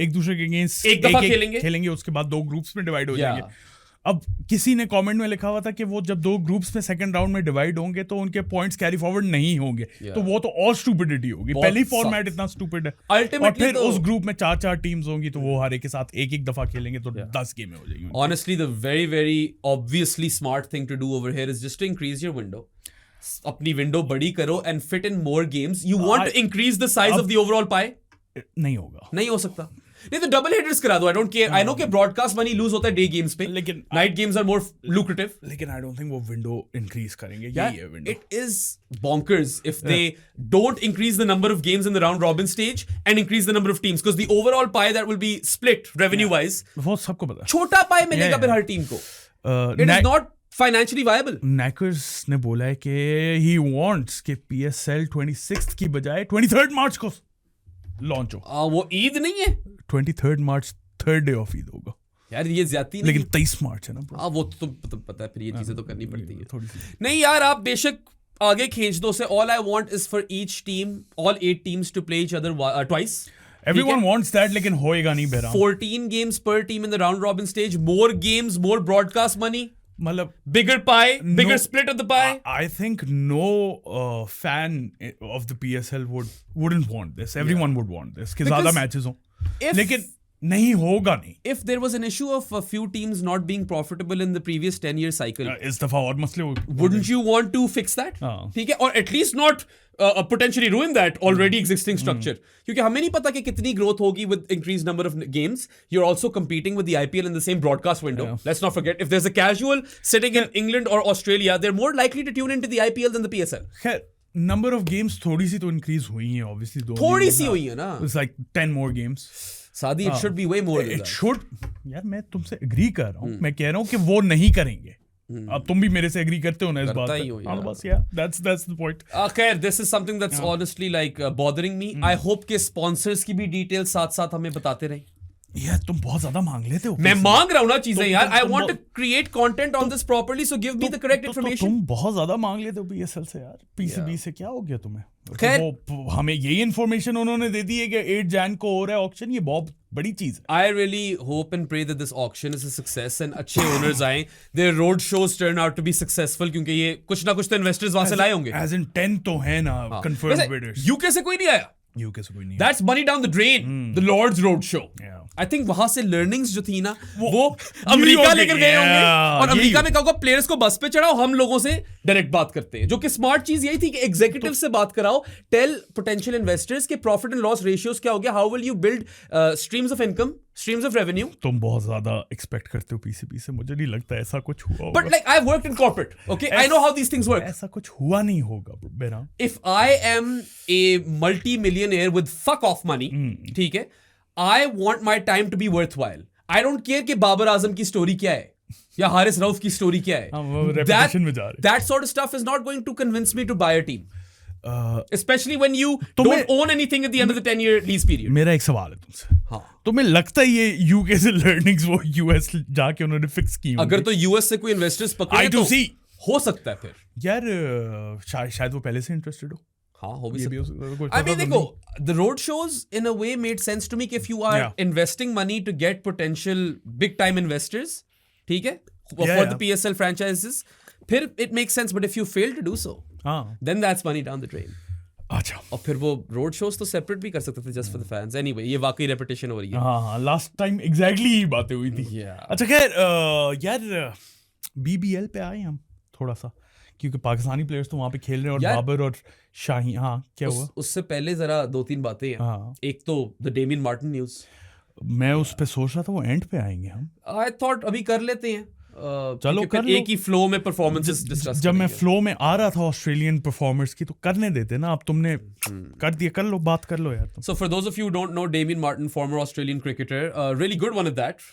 एक दूसरे के अगेंस्ट एक दफा खेलेंगे उसके बाद 2 ग्रुप्स में डिवाइड हो जाएंगे। अब किसी ने कमेंट में लिखा हुआ था कि वो जब 2 ग्रुप्स में सेकंड राउंड में डिवाइड होंगे तो उनके पॉइंट्स कैरी फॉरवर्ड नहीं होंगे, तो वो तो और स्टूपिडिटी होगी। पहली फॉर्मेट इतना स्टूपिड है। और फिर उस ग्रुप में 4 टीम्स होंगी तो वो हर एक के साथ एक दफा खेलेंगे तो 10 गेमें हो जाएंगी। Honestly, the very very obviously smart thing to do over here is just to increase your window. अपनी विंडो बड़ी करो and fit in more games. You want to increase the size of the overall pie? नहीं होगा, नहीं हो सकता। नहीं तो डबल हेडर्स करा दो। I don't care. I know कि ब्रॉडकास्ट मनी लूज होता है डे गेम्स पे, लेकिन night games are more lucrative. लेकिन आई डोंट थिंक वो विंडो इंक्रीज करेंगे। यही है window. It is bonkers if they don't increase the number of games in the round robin stage and increase the number of teams because the overall pie that will be split revenue wise, वो सबको पता है, छोटा पाई मिलेगा फिर हर team को। It is not financially viable. Knackers ने बोला है कि he wants कि PSL 26th की बजाय 23rd मार्च को लॉन्च हो। वो ईद नहीं है। 23rd March third day of Eid होगा यार, ये ज्यादा नहीं। लेकिन 23 मार्च है ना। वो तो पता है, फिर ये चीजें तो करनी पड़ती है थोड़ी सी। नहीं यार, आप बेशक आगे खींच दो से। All I want is for each team, all 8 teams to play each other twice. Everyone wants that, लेकिन होएगा नहीं बेरा। 14 games per team in the round robin stage, more games, more broadcast money, मतलब bigger pie, bigger split of the pie. I think no fan of the PSL wouldn't want this. Everyone would want this कि ज्यादा matches हो, लेकिन नहीं होगा नहीं। If there was an issue of a few teams not being profitable in the previous 10-year cycle, इस दफा और मसले wouldn't you want to fix that? ठीक है, or at least not potentially ruin that already existing structure? क्योंकि हमें नहीं पता कि कितनी growth होगी with increased number of games. You're also competing with the IPL in the same broadcast window. Let's not forget, if there's a casual sitting in England or Australia, they're more likely to tune into the IPL than the PSL. खैर, number of games थोड़ी सी तो increase हुई है obviously। थोड़ी सी हुई है ना। It's like 10 more games. सादी, it should be way more than that. It should। यार मैं तुमसे agree कर रहा हूँ, मैं कह रहा हूँ कि वो नहीं करेंगे। अब तुम भी मेरे से agree करते हो ना इस बात पे। हाँ बस यार, that's the point। खैर, this is something that's honestly like bothering me. I hope के sponsors की भी details साथ-साथ हमें बताते रहें। यार तुम बहुत ज्यादा मांग लेते हो। मैं मांग रहा हूँ ना चीजें यार। I want to create content on this properly, so give me the correct information। तुम बहुत ज्यादा मांग लेते हो PSL से यार। PCB से क्या हो गया तुम्हें? खैर, हमें यही इन्फॉर्मेशन उन्होंने दे दी है कि 8 जैन को हो रहा है ऑक्शन। ये बहुत बड़ी चीज है। I really hope and pray that this auction is a success and अच्छे owners आए, their road shows turn out to be successful, क्योंकि ये कुछ ना कुछ तो investors वहां से लाए होंगे। As in 10 तो है ना confirmed bidders। UK से कोई नहीं आया। UK से कोई नहीं। That's money down the drain. The Lord's Road Show. I think वहां से learnings जो थी ना, वो अमेरिका लेकर गए होंगे और अमेरिका में कहोगे प्लेयर्स को बस पे चढ़ाओ, हम लोगों से डायरेक्ट बात करते हैं। जो कि स्मार्ट चीज यही थी कि एग्जीक्यूटिव से बात कराओ, टेल पोटेंशियल इन्वेस्टर्स के प्रॉफिट एंड लॉस रेशियोज क्या हो गया, how will you build streams of income, streams of revenue. तुम बहुत ज्यादा एक्सपेक्ट करते हो PCB से, मुझे नहीं लगता ऐसा कुछ हुआ होगा। But like I worked in corporate, okay, I know how these things work. ऐसा कुछ हुआ नहीं होगा बेरा। If I am a multi millionaire with fuck off money, ठीक है, I want my time to be worthwhile. I don't care कि बाबर आजम की स्टोरी क्या है या हारिस रऊफ की स्टोरी क्या है। That sort of stuff is not going to convince me to buy a team. Especially when you don't own anything at the end of the 10-year lease period. मेरा एक सवाल है तुमसे। हाँ। तुम्हें लगता है ये UK से learnings वो US जाके उन्होंने फिक्स की? अगर तो US से कोई इन्वेस्टर्स पकड़े तो हो सकता है। फिर यार शायद वो पहले से इंटरेस्टेड हो। हाँ, हो भी सकता है। I mean, देखो, the road shows in a way made sense to me कि if you are investing money to get potential big time investors, ठीक है, for Yeah, the PSL franchises, फिर it makes sense. But if you fail to do so, हाँ then that's money down the drain. अच्छा और फिर वो road shows तो separate भी कर सकते थे just for the fans. Anyway, ये वाकई रेपिटेशन हो रही है. हाँ लास्ट टाइम एग्जैक्टली यही बातें हुई थी. Yeah. अच्छा खैर यार BBL पे आए हम थोड़ा सा, क्योंकि पाकिस्तानी प्लेयर्स तो वहाँ पे खेल रहे हैं और यार, बाबर और शाहीन. हाँ क्या हुआ? उससे पहले जरा 2-3 बातें हैं. हाँ एक तो द डेमियन मार्टिन न्यूज. मैं उस पे सोच रहा था वो एंड पे आएंगे हम. आई थॉट अभी कर लेते हैं. चलो क्योंकि कर फिर लो. एक ही फ्लो में परफॉर्मेंसेस डिस्कस. जब मैं फ्लो में आ रहा था ऑस्ट्रेलियन परफॉर्मर्स की, तो करने देते ना. अब तुमने कर दिया, कर लो, बात कर लो यार तुम. So for those of you who don't know, Damien Martin, former Australian cricketer, really good one at that.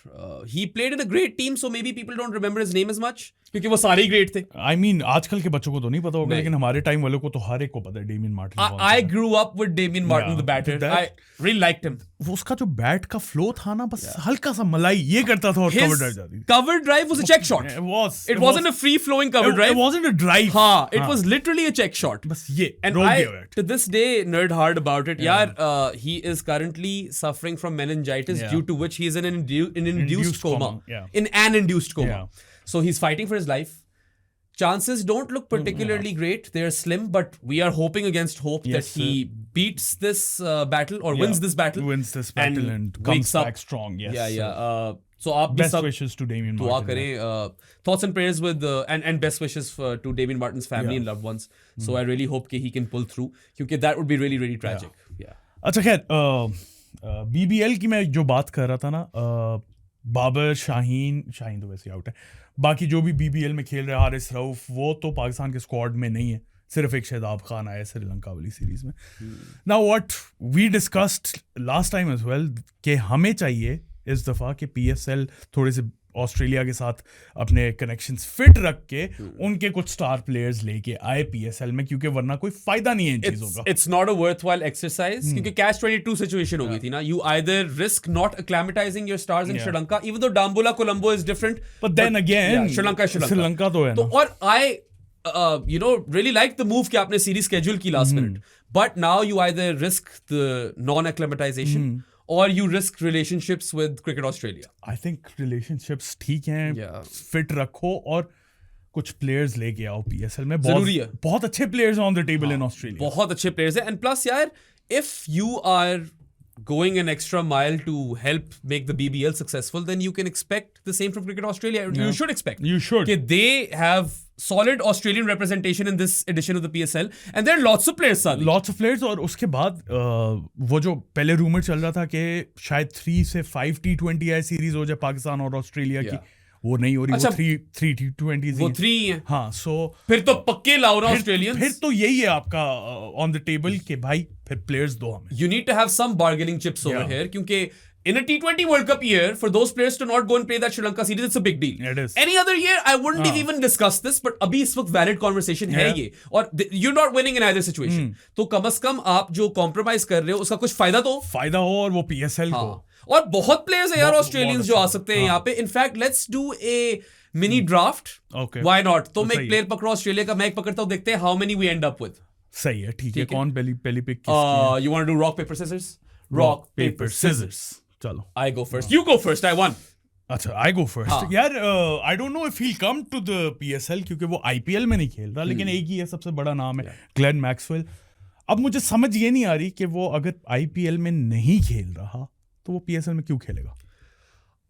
He played in a great team, so maybe people don't remember his name as much, क्योंकि वो सारे ही great थे. I mean, आजकल के बच्चों को तो नहीं पता होगा, लेकिन हमारे टाइम वालों को तो हर एक को पता है Damien Martyn. I grew up with Damien Martin, the batter. I really liked him. वो उसका जो बैट का फ्लो था ना, बस हल्का सा मलाई ये करता था और कवर ड्राइव जाती थी. Cover drive was a check shot. It wasn't a free flowing cover drive. It wasn't a drive. हाँ, it was literally a check shot. बस ये And रोक I, दिया bat. to this day, nerd hard about it. Yeah, he is currently suffering from meningitis, Yeah. due to which he is in an induced coma. Yeah. In an induced coma. Yeah. So he's fighting for his life. Chances don't look particularly great. They're slim, but we are hoping against hope Yes, that he beats this battle or wins this battle. Wins this battle and comes wakes up back strong. Yes. Yeah. So आप भी Best सब wishes to Damien दुआ Martin. करें. Thoughts and prayers with and best wishes to Damien Martin's family and loved ones. So I really hope that he can pull through, क्योंकि that would be really really tragic. Yeah. अच्छा खैर BBL की मैं जो बात कर रहा था ना, बाबर, शाहीन तो वैसे आउट है. बाकी जो भी BBL में खेल रहे हैं, हारिस रऊफ, वो तो पाकिस्तान के स्क्वाड में नहीं है. सिर्फ एक शादाब खान आया श्रीलंका वाली सीरीज में. Now what we discussed last time as well, कि हमें चाहिए इस दफ़ा कि PSL थोड़े से ऑस्ट्रेलिया के साथ अपने कनेक्शंस फिट रख के उनके कुछ स्टार प्लेयर्स लेके आए PSL में, क्योंकि वरना कोई फायदा नहीं है इन चीजों का. It's not a worthwhile exercise, क्योंकि catch-22 situation हो गई थी ना. You either risk not acclimatizing your stars in Sri Lanka, even though Dambulla Colombo is different. But then again, Sri Lanka is Sri Lanka. Sri Lanka तो है तो ना. और I really like the move कि आपने सीरीज schedule की last minute. But now you either risk the non-acclimatization or you risk relationships with Cricket Australia. I think relationships ठीक हैं, Yeah. फिट रखो और कुछ प्लेयर्स लेके आओ PSL में. जरूरी है. बहुत अच्छे players on the table in Australia. बहुत अच्छे प्लेयर्स हैं. एंड प्लस यार, इफ यू आर going an extra mile to help make the BBL successful, then you can expect the same from Cricket Australia. You should expect. You should. That they have solid Australian representation in this edition of the PSL, and there are lots of players, Sadi. Lots of players. और उसके बाद वो जो पहले rumour चल रहा था कि शायद 3 से 5 T20 आई सीरीज हो जाए पाकिस्तान और ऑस्ट्रेलिया की, वो नहीं हो रही. अच्छा, वो 3 T20s वो 3 ही हैं. हाँ. सो फिर तो पक्के लाओ ना ऑस्ट्रेलियंस. फिर तो यही है आपका ऑन द टेबल कि भाई फिर प्लेयर्स दो हमें. You need to have some bargaining chips over Yeah. here, क्योंकि in a T20 World Cup year, for those players to not go and play that Sri Lanka series, it's a big deal. It is. Any other year, I wouldn't have even discussed this, but अभी इस वक्त valid conversation है Yeah. ये. और you're not winning in either situation. तो कम से कम आप जो compromise कर रहे हो, उसका कुछ फायदा तो. फायदा हो और वो PSL को. और बहुत प्लेयर्स हैं यार ऑस्ट्रेलियंस जो आ बहुत सकते हैं यहाँ पे. In fact let's do a mini draft. Okay. Why not. तुम सही एक है. प्लेयर पकड़ो ऑस्ट्रेलिया का, मैं एक पकड़ता हूँ, देखते हैं how many we end up with. सही है. ठीक है. ठीक है. कौन पहली पिक किसकी है? You want to do rock paper scissors? Rock paper scissors. चलो. I go first. You go first. I won. अच्छा, I go first. हाँ. यार I don't know if he'll come to the PSL, क्योंकि वो IPL में नहीं खेल रहा, लेकिन एक ही है सबसे बड़ा नाम है, ग्लेन मैक्सवेल. अब मुझे समझ ये नहीं आ रही कि वो अगर IPL में नहीं खेल रहा तो वो PSL में क्यों खेलेगा.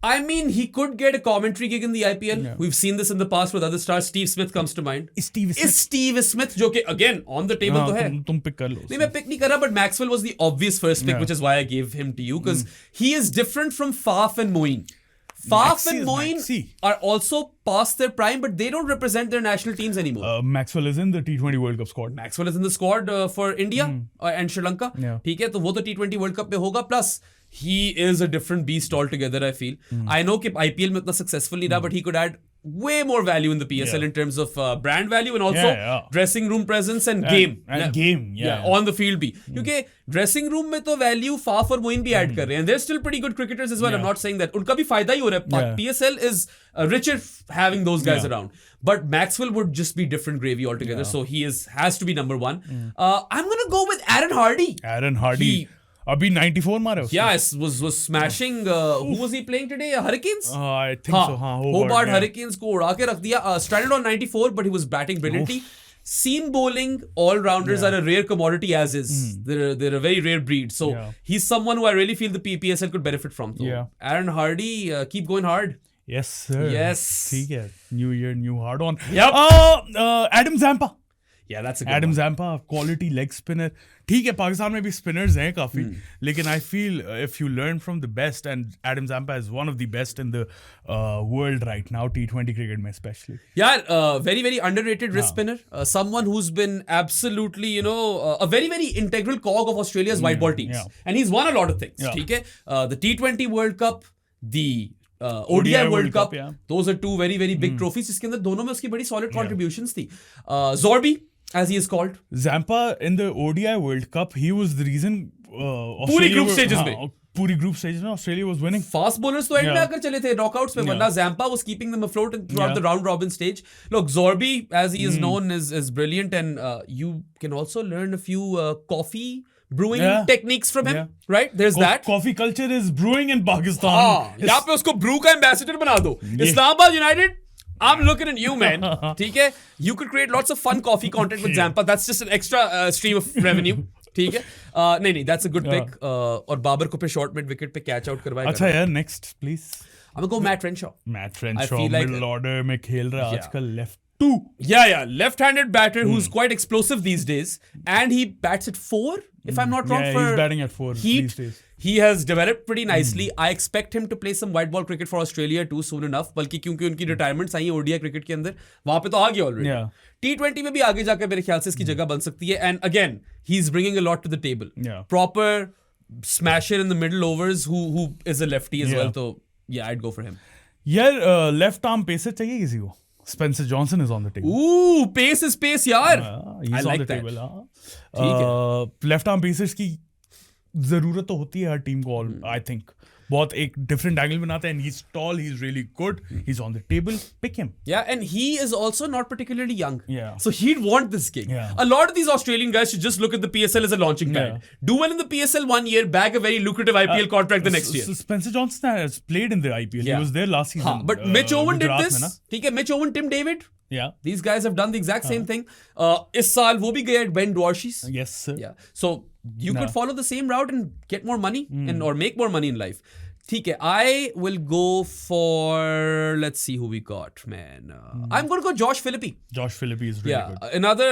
I mean, he could get a commentary gig in the IPL. Yeah. We've seen this in the past with other stars. Steve Smith comes to mind. Steve Is Steve Smith, जो कि again on the table तो है. तुम pick कर लो. नहीं, मैं pick नहीं कर रहा, but Maxwell was the obvious first pick, Yeah. which is why I gave him to you, because he is different from Faf and Moeen. Faf Maxi and is Moeen Maxi. are also past their prime, but they don't represent their national teams anymore. Maxwell is in the T20 World Cup squad. Maxwell is in the squad for India and Sri Lanka. Yeah. ठीक है, तो वो तो T20 World Cup पे होगा. Plus he is a different beast altogether, I feel. I know कि IPL में उतना successful नहीं रहा, but he could add way more value in the PSL Yeah. in terms of brand value and also Yeah. dressing room presence and game. And game, yeah. On the field भी. क्योंकि dressing room में तो value Faf और Moeen भी add कर रहे हैं. They're still pretty good cricketers as well. I'm Yeah. not saying that. उनका भी फायदा ही हो रहा है. Yeah. PSL is richer having those guys Yeah. around. But Maxwell would just be different gravy altogether. So he has to be number one. I'm going to go with Aaron Hardy. Aaron Hardy. अभी 94 मारे उसने. Yes, was smashing. Who was he playing today? Hurricanes? I think so. हाँ, Hobart yeah. Hurricanes को उड़ा के रख दिया. Stranded on 94, but he was batting brilliantly. Seam bowling all-rounders are a rare commodity as is. They're a very rare breed. So he's someone who I really feel the PPSL could benefit from. So Aaron Hardy, keep going hard. Yes, sir. Yes. ठीक है. New year, new hard on. Yep. Adam Zampa. Yeah, that's a good Adam one. Zampa, quality leg spinner. ठीक है, पाकिस्तान में भी spinners हैं काफी, लेकिन I feel if you learn from the best, and Adam Zampa is one of the best in the world right now, T20 cricket में especially. Yeah, very, very underrated wrist spinner. Someone who's been absolutely, a very, very integral cog of Australia's white ball teams. Yeah. And he's won a lot of things. Yeah. ठीक है? The T20 World Cup, the ODI World Cup, those are two very, very big trophies. जिसके अंदर दोनों में उसकी बड़ी solid contributions थी. Zorby, as he is called. Zampa in the ODI World Cup, he was the reason पूरी group stages में. पूरी group stages में Australia was winning. Fast bowlers तो end में आकर चले थे knockouts में, वरना Zampa was keeping them afloat throughout the round robin stage. Look, Zorby, as he is known, is brilliant, and you can also learn a few coffee brewing techniques from him, right? There's that. Coffee culture is brewing in Pakistan. हाँ, यहाँ पे उसको brew का ambassador बना दो. Islamabad United, I'm looking at you, man. ठीक है? You could create lots of fun coffee content with Zampa. That's just an extra stream of revenue. ठीक है? नहीं, that's a good pick. और बाबर को पे short mid wicket पे catch out करवाएगा. अच्छा यार, next please. I'm gonna go Matt Renshaw. Matt Renshaw middle order में खेल रहा है आजकल left 2. Yeah, left-handed batter who's quite explosive these days, and he bats at 4. If I'm not wrong, he's batting at 4 these days. He has developed pretty nicely. I expect him to play some white ball cricket for Australia too soon enough. बल्कि क्योंकि उनकी retirements आई है ODI cricket के अंदर, वहाँ पे तो आ गया already. T20 में भी आगे जाकर मेरे ख्याल से इसकी जगह बन सकती है. And again, he's bringing a lot to the table. Proper smasher in the middle overs who is a lefty as well. So yeah, I'd go for him. यार left arm pacer चाहिए किसी को. Spencer Johnson is on the table. Ooh, pace is pace, yaar. He's I on like the that. table. Left arm pacers की जरूरत तो होती है हर team को. I think बहुत एक different angle बनाता है, and he's tall, he's really good, he's on the table, pick him. Yeah, and he is also not particularly young. Yeah. So he'd want this gig. Yeah. A lot of these Australian guys should just look at the PSL as a launching pad. Do well in the PSL 1 year, bag a very lucrative IPL contract the next year. So Spencer Johnson has played in the IPL. He was there last season. But Mitch Owen did this. ठीक है, Mitch Owen, Tim David. Yeah. These guys have done the exact same thing. इस साल वो भी गए Ben Dwarshies. Yes, sir. Yeah. So you could follow the same route and get more money or make more money in life. ठीक है, I will go for, let's see who we got, man. I'm going to go Josh Philippe. Josh Philippe is really good. Another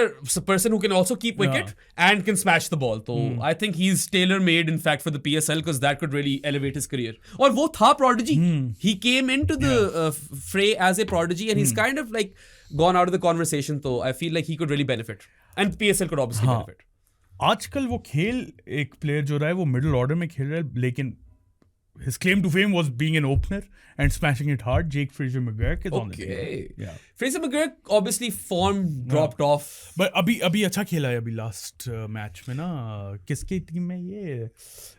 person who can also keep wicket and can smash the ball. So I think he's tailor-made, in fact, for the PSL because that could really elevate his career. और वो था prodigy. He came into the fray as a prodigy and he's kind of like gone out of the conversation. So I feel like he could really benefit. And PSL could obviously benefit. आजकल वो खेल एक player जो रहा है वो middle order में खेल रहा है, लेकिन his claim to fame was being an opener and smashing it hard. Jake Fraser McGurk is on the table. Yeah. Fraser McGurk obviously form dropped off. But अभी अच्छा खेला है अभी last match में ना, किसकी टीम में ये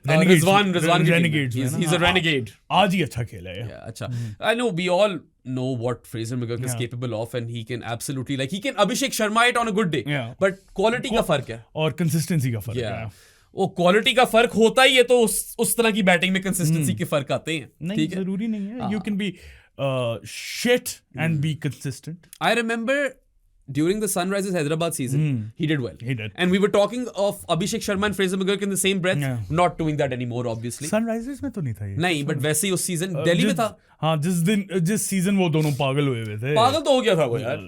Rizwan Renegades. He's a renegade. आज ही अच्छा खेला है. Yeah, अच्छा. I know we all know what Fraser McGurk is capable of, and he can absolutely, like, he can Abhishek Sharma it on a good day. Yeah. But quality का फर्क है. और consistency का फर्क है. वो क्वालिटी का फर्क होता ही है, तो उस तरह की बैटिंग में कंसिस्टेंसी के फर्क आते हैं. नहीं, जरूरी नहीं है. You can be shit and be consistent. I remember during the Sunrisers Hyderabad season, he did well. He did. And we were talking of Abhishek Sharma and Fraser McGurk in the same breath. Not doing that anymore, obviously. Sunrisers में तो नहीं था ये. नहीं, but वैसे ही उस season Delhi में था. हाँ, जिस सीजन वो दोनों पागल हुए थे. पागल तो हो गया था वो यार.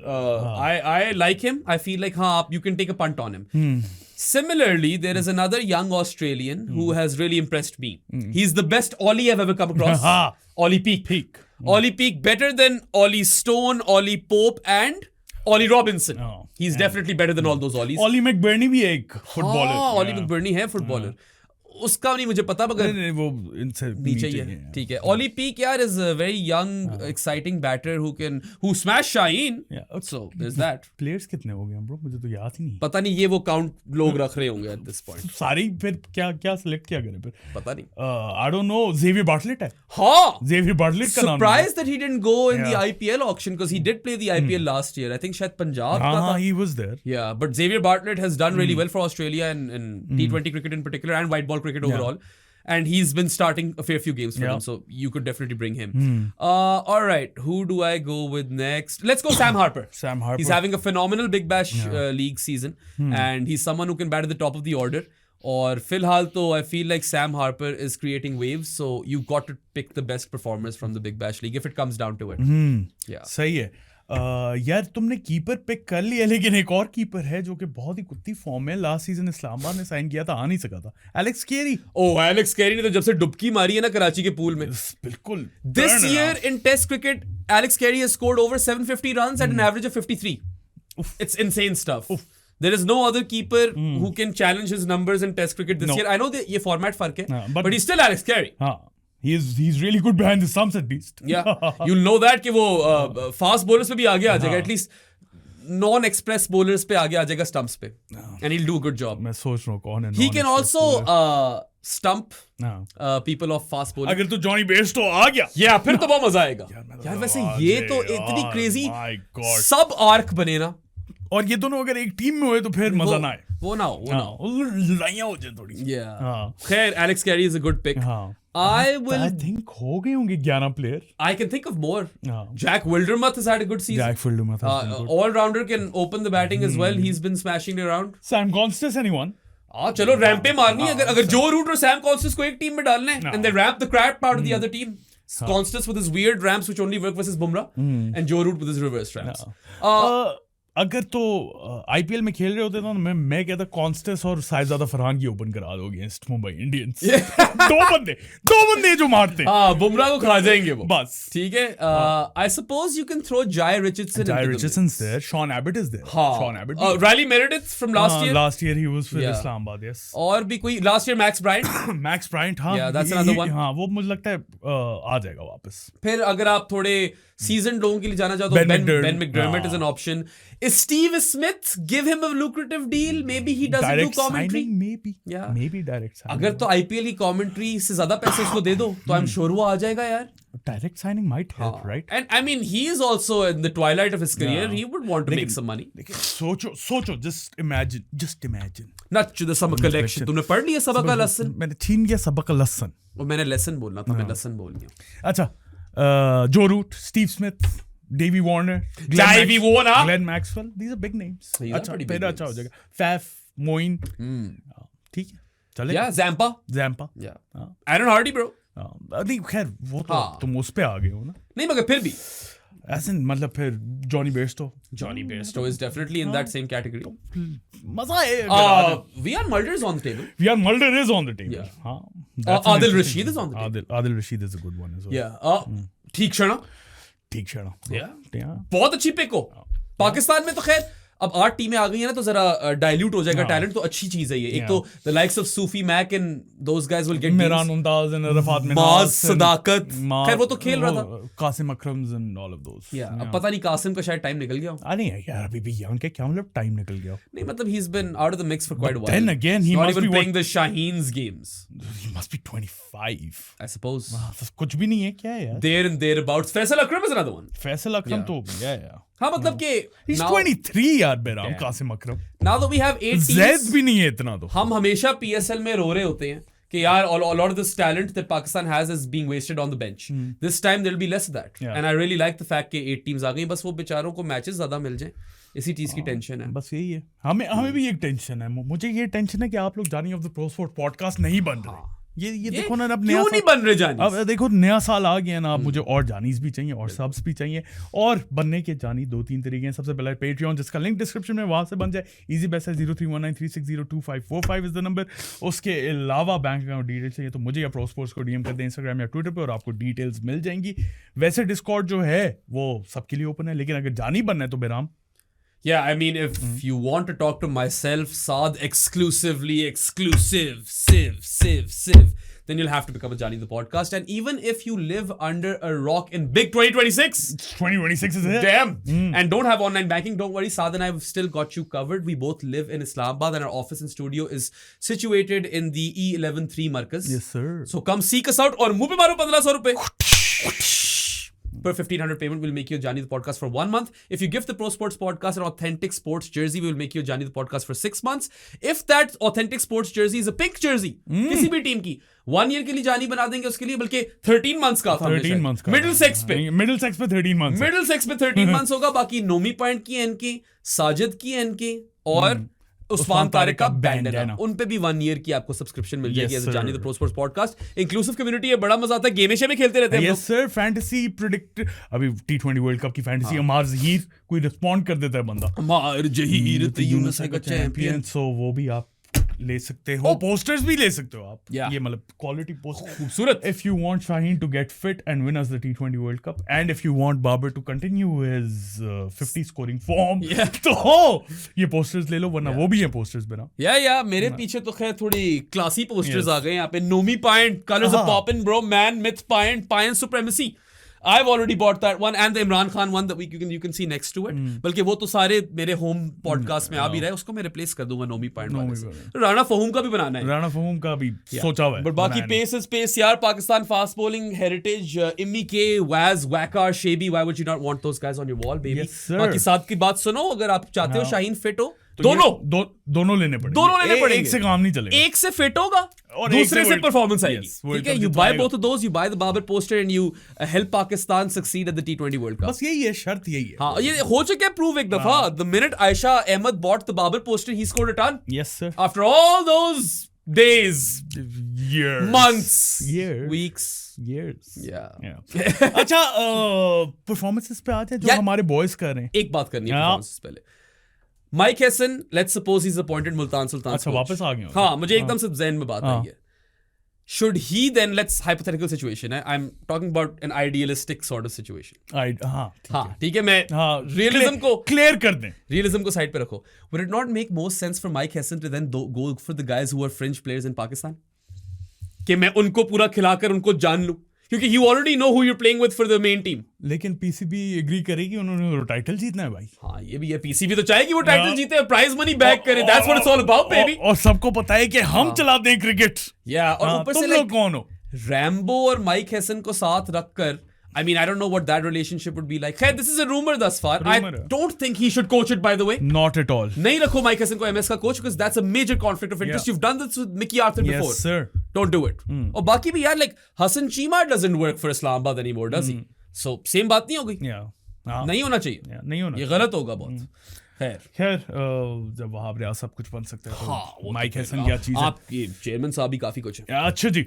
I like him. I feel like you can take a punt on him. Similarly, there is another young Australian who has really impressed me. He's the best Ollie I've ever come across. Ollie Peak. Ollie Peak, better than Ollie Stone, Ollie Pope, and Ollie Robinson. He's definitely better than all those Ollies. Ollie McBurney भी एक footballer. Ollie McBurney है footballer. उसका नहीं मुझे पता, मगर वो इनसे नीचे ही है. ठीक है. Ollie Peak यार is a very young, exciting batter who smashed Shaheen. So there's that. Players कितने हो गए ब्रो, मुझे तो याद ही नहीं. पता नहीं ये वो काउंट लोग रख रहे होंगे at this point. सारी फिर क्या सिलेक्ट किया गया फिर पता नहीं. I don't know. Xavier Bartlett है. हाँ. Xavier Bartlett का नाम. Surprised that he didn't go in the IPL auction because he did play the IPL last year. I think शायद पंजाब का था. He was there. Yeah, but Xavier Bartlett has done really well for Australia and T20 cricket in particular and white ball cricket wicket overall. And he's been starting a fair few games for them, so you could definitely bring him. All right, who do I go with next? Let's go Sam Harper. Sam Harper. He's having a phenomenal Big Bash League season, and he's someone who can bat at the top of the order. और फिलहाल तो I feel like Sam Harper is creating waves, so you've got to pick the best performers from the Big Bash League if it comes down to it. Yeah. सही है। यार तुमने keeper pick कर लिया, लेकिन एक और कीपर है जो कि बहुत ही कुत्ती फॉर्म में, लास्ट सीजन इस्लामाबाद ने साइन किया था, आ नहीं सका था, एलेक्स केरी। एलेक्स केरी ने तो जब से डुबकी मारी है ना कराची के पूल में, बिल्कुल। This year in Test cricket, Alex Carey has scored over 750 runs at an average of 53. It's insane stuff. There is no other keeper who can challenge his numbers in Test cricket this year. I know that ये format फर्क है, but he's still Alex Carey. He's really good behind the stumps at least. Yeah, you'll know that कि वो fast bowlers पे भी आगे आ जाएगा, at least non-express bowlers पे आगे आ जाएगा stumps पे, and he'll do a good job. मैं सोच रहा हूँ कौन है। He can also stump people off fast bowling. अगर तो जॉनी बेयरस्टो आ गया, yeah, फिर तो बहुत मजा आएगा। यार वैसे ये तो इतनी crazy सब arc बने ना, और ये दोनों अगर एक टीम में हुए तो फिर मजा ना आए, वो ना हो, लड़ाइयाँ हो जाए थोड़ी। खैर, Alex Carey is a good pick. I think हो गए होंगे 11 player. I can think of more. Jack Wildermuth has had a good season. Jack Wildermuth has been good. All-rounder can open the batting as well. He's been smashing it around. Sam Constance, anyone? चलो ramp पे मारनी है, अगर जो root और Sam Constance को एक team में डालना है, and they ramp the crap out of the other team. Constance with his weird ramps which only work versus Bumrah, and Joe Root with his reverse ramps. अगर तो IPL में खेल रहे होते तो मैं कहता कॉन्स्टेंस और साहिबजादा फरहान की ओपन करा दो अगेंस्ट मुंबई इंडियंस। दो बंदे जो मारते, हाँ, बुमराह को खा जाएंगे वो, बस ठीक है। I suppose you can throw Jai Richardson there, Sean Abbott is there, Sean Abbott, Riley Meredith from last year he was with Islamabad, yes, और भी कोई last year Max Bryant, हाँ, yeah, that's another one, हाँ, वो मुझे लगता है आ जाएगा वापस। फिर अगर आप थोड़े सीजन लोगों के लिए जाना चाहते हो, Ben McDermott is an option. Is Steve Smith, give him a lucrative deal, maybe he doesn't direct do commentary, signing, maybe direct signing। अगर तो आईपीएल की कमेंट्री से ज्यादा पैसे उसको दे दो तो I'm sure वो आ जाएगा यार। Direct signing might help, right? And I mean, he is also in the twilight of his career. He would want to make some money. सोचो, just imagine। Not the summer collection. तुमने पढ़ लिया सबक का lesson? मैंने छीन गया सबक का lesson। और मैंने lesson बोलना था, मैं lesson बोल गया। अच्छा, Joe Root, Steve Smith, Davey Warner, Glenn Maxwell, these are big names। अच्छा, फिर अच्छा हो जाएगा। Faf, Moeen, ठीक है, चलेगा। Yeah, Zampa, yeah, Aaron Hardy, bro। नहीं, खैर वो तो तुम उस पे आ गए हो ना। नहीं, मगर फिर भी ऐसे मतलब फिर Jonny Bairstow is definitely in that same category। मजा है। VR Mulder is on the table। VR Mulder is on the table। हाँ, Adil Rashid is on the table। Adil Rashid is a good one as well। Yeah, ठीक क्षणा, yeah, बहुत अच्छी pick हो। पाकिस्तान में तो खैर अब 8 टीमें आ गई हैं ना, तो जरा डाइल्यूट हो जाएगा टैलेंट, तो अच्छी चीज है ये। एक तो the likes of Sufi Mac and those guys will get Miran Mumtaz and Rafat Maaz Sadaqat, खैर वो तो खेल रहा था, Qasim Akrams and all of those. अब पता नहीं कासिम का शायद टाइम निकल गया हो। नहीं यार, अभी भी यंग के क्या मतलब टाइम निकल गया? नहीं मतलब he is been out of the mix for quite a while. Then again, he must be playing the Shaheen's games। He must be 25, I suppose। कुछ भी नहीं है क्या यार? There and thereabouts। Faisal Akram is another one। Faisal अकरम तो हाँ, मतलब कि he's 23 यार बेराम कासिम अकरम। Now that we have 8 teams, ज़ैद भी नहीं है इतना तो। हम हमेशा PSL में रो रहे होते हैं कि यार a lot of this talent that Pakistan has is being wasted on the bench। This time there'll be less of that, and I really like the fact कि 8 teams आ गई, बस वो बेचारों को मैचेस ज्यादा मिल जाएं, इसी चीज की टेंशन है। बस यही है, हमें भी एक टेंशन है। मुझे ये टेंशन है कि आप लोग जानी of the pro sport podcast नहीं बन रहे। ये देखो ना, अब क्यों नहीं बन रहे जानीज? अब देखो नया साल आ गया ना, अब मुझे और जानीज भी चाहिए और सब्स भी चाहिए, और बनने के जानी 2-3 तरीके हैं। सबसे पहला पेट्रियन, जिसका लिंक डिस्क्रिप्शन में, वहां से बन जाए। इजी बेस्ट है 031936025545 इज द नंबर। उसके अलावा बैंक अकाउंट डिटेल्स चाहिए तो मुझे या प्रो स्पोर्ट्स को डीएम कर दें इंस्टाग्राम या ट्विटर पे, और आपको डिटेल्स मिल जाएंगी। वैसे डिस्कॉर्ड जो है वो सबके लिए ओपन है, लेकिन अगर जानी बनना है तो बेराम। Yeah, I mean, if you want to talk to myself, Saad, exclusive, then you'll have to become a Jani the podcast. And even if you live under a rock in big 2026, 2026 is it? Damn. And don't have online banking, don't worry. Saad and I have still got you covered. We both live in Islamabad, and our office and studio is situated in the E113 Markaz. Yes, sir. So come seek us out, और मुंह पे मारो 1500 रुपए। per 1,500 payment, we'll make you a Jani the podcast for 1 month. If you give the Pro Sports podcast an authentic sports jersey, we will make you a Jani the podcast for 6 months. If that authentic sports jersey is a pink jersey, किसी भी team की, 1 year के लिए जानी बना देंगे उसके लिए, बल्कि 13 months का 13 months का मिडिल सेक्स पे 13 months मिडिल सेक्स पे 13 months होगा. बाकी नोमी पॉइंट की एनके, साजिद की एनके और उस्मान तारिक का बैंडना, उन पे भी 1 year की आपको सब्सक्रिप्शन मिल जाएगी एज जानी the pro sports podcast. Inclusive community है, बड़ा मजा आता है, गेम में खेलते रहते हैं. Yes sir. फैंटेसी प्रेडिक्ट, अभी T20 वर्ल्ड कप की फैंटेसी, अमार जहीर कोई रिस्पॉन्ड कर देता है बंदा, अमार जहीर यूनुस का चैंपियन, सो वो भी आप ले सकते हो. पोस्टर्स भी ले सकते हो आप. ये मतलब क्वालिटी पोस्टर खूबसूरत. If you want Shaheen to get fit and win us the T20 World Cup, and if you want Babar to continue his 50 scoring form, तो ये पोस्टर्स ले लो, वरना वो भी है पोस्टर्स बना. या मेरे पीछे तो खैर थोड़ी क्लासी पोस्टर्स आ गए यहाँ पे. Nomi point, colours of poppin bro, man myth point, पायन supremacy. I've already bought that one and the Imran Khan one that you can see next to it. बल्कि वो तो सारे मेरे होम पॉडकास्ट में आ भी रहे, उसको मैं रिप्लेस कर दूंगा नोमी पॉइंट वाले से. राणा फहूम का भी बनाना है, राणा फहूम का भी सोचा हुआ है. बट बाकी पेस इज पेस यार. Pakistan fast bowling heritage, Immy K, Waz, Waqar, Shebi, why would you not want those guys on your wall baby. बाकी साथ की बात सुनो, अगर आप चाहते हो शाहीन फिट हो, दोनों लेने पड़ेंगे. एक से काम नहीं चलेगा. एक से फिट होगा और दूसरे से परफॉर्मेंस आएगी. ठीक है, you buy both of those, you buy the Babar poster and you help Pakistan succeed at the T20 world cup. बस यही है, शर्त यही है. हाँ, ये हो चुका है प्रूव एक दफा. The minute Ayesha Ahmed bought the Babar poster, he scored a ton. Yes sir. After all those days, years, months, weeks, years. Yeah. अच्छा, परफॉर्मेंसेस पे आते हैं जो हमारे बॉयज कर रहे हैं. एक बात करनी है परफॉर्मेंसेस पहले. Mike Hesson, let's suppose he is appointed Multan Sultan. अच्छा, वापस आ गए. हाँ, मुझे एकदम से ज़हन में बात आई है. Should he then, let's hypothetical situation है, I'm talking about an idealistic sort of situation. हाँ, ठीक है, मैं realism को clear कर दें. Realism को साइड पे रखो. Would it not make more sense for Mike Hassan to then go for the guys who are fringe players in Pakistan? कि मैं उनको पूरा खिलाकर उनको जान लूं, क्योंकि you already know who you're playing with for the main team. लेकिन पीसीबी एग्री करेगी, उन्होंने टाइटल जीतना है भाई. हाँ, ये भी है, पीसीबी तो चाहेगी वो टाइटल जीते, प्राइज मनी बैक करे. That's what it's all about, baby. और सबको पता है कि हम चलाते हैं क्रिकेट. और ऊपर से लोग कौन हो? रैम्बो और माइक हैसन को साथ रखकर, I mean, I don't know what that relationship would be like. Hey, this is a rumor thus far. I don't think he should coach it, by the way. Not at all. नहीं रखो mic Hesson को MS का coach, because that's a major conflict of interest. You've done this with Mickey Arthur before. Yes, sir. Don't do it. और बाकी भी यार, like Hassan Cheema doesn't work for Islamabad anymore, does he? So same बात नहीं हो गई. नहीं होना चाहिए. नहीं होना. ये गलत होगा बहुत. खैर, जब वहां पर सब कुछ बन सकता है तो माइक हैसन क्या चीज है. आपके चेयरमैन साहब भी काफी कुछ है. अच्छा जी.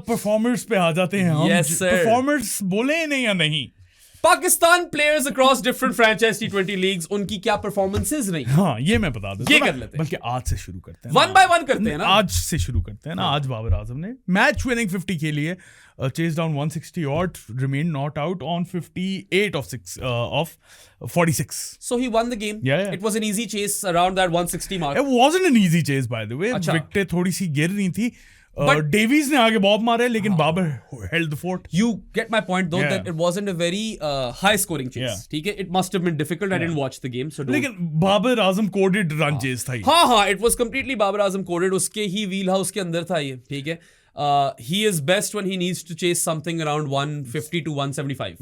परफॉर्मर्स पे आ जाते हैं हम. परफॉर्मर्स बोले नहीं या नहीं. Pakistan players across different franchise T20 leagues, उनकी क्या परफॉर्मेंसेस रही. हाँ, ये मैं बता दूं. ये कर लेते हैं, बल्कि आज से शुरू करते हैं. 1 by 1 करते हैं ना. आज से शुरू करते हैं ना. आज बाबर आजम ने मैच विनिंग 50 के लिए chased down 160 odd, remained not out on 58 of 46. So he won the game. Yeah. It was an easy chase around that 160 mark. It wasn't an easy chase, by the way. विकेटें थोड़ी सी गिर रही थी. Davis ने आगे बहुत मारे, लेकिन Babar held the fort. You get my point though, that it wasn't a very high scoring chase. ठीक है, it must have been difficult. I didn't watch the game, so लेकिन Babar Azam coded run chase था ये. हाँ, it was completely Babar Azam coded. उसके ही wheel house के अंदर था ये. ठीक है. He is best when he needs to chase something around 150 to 175.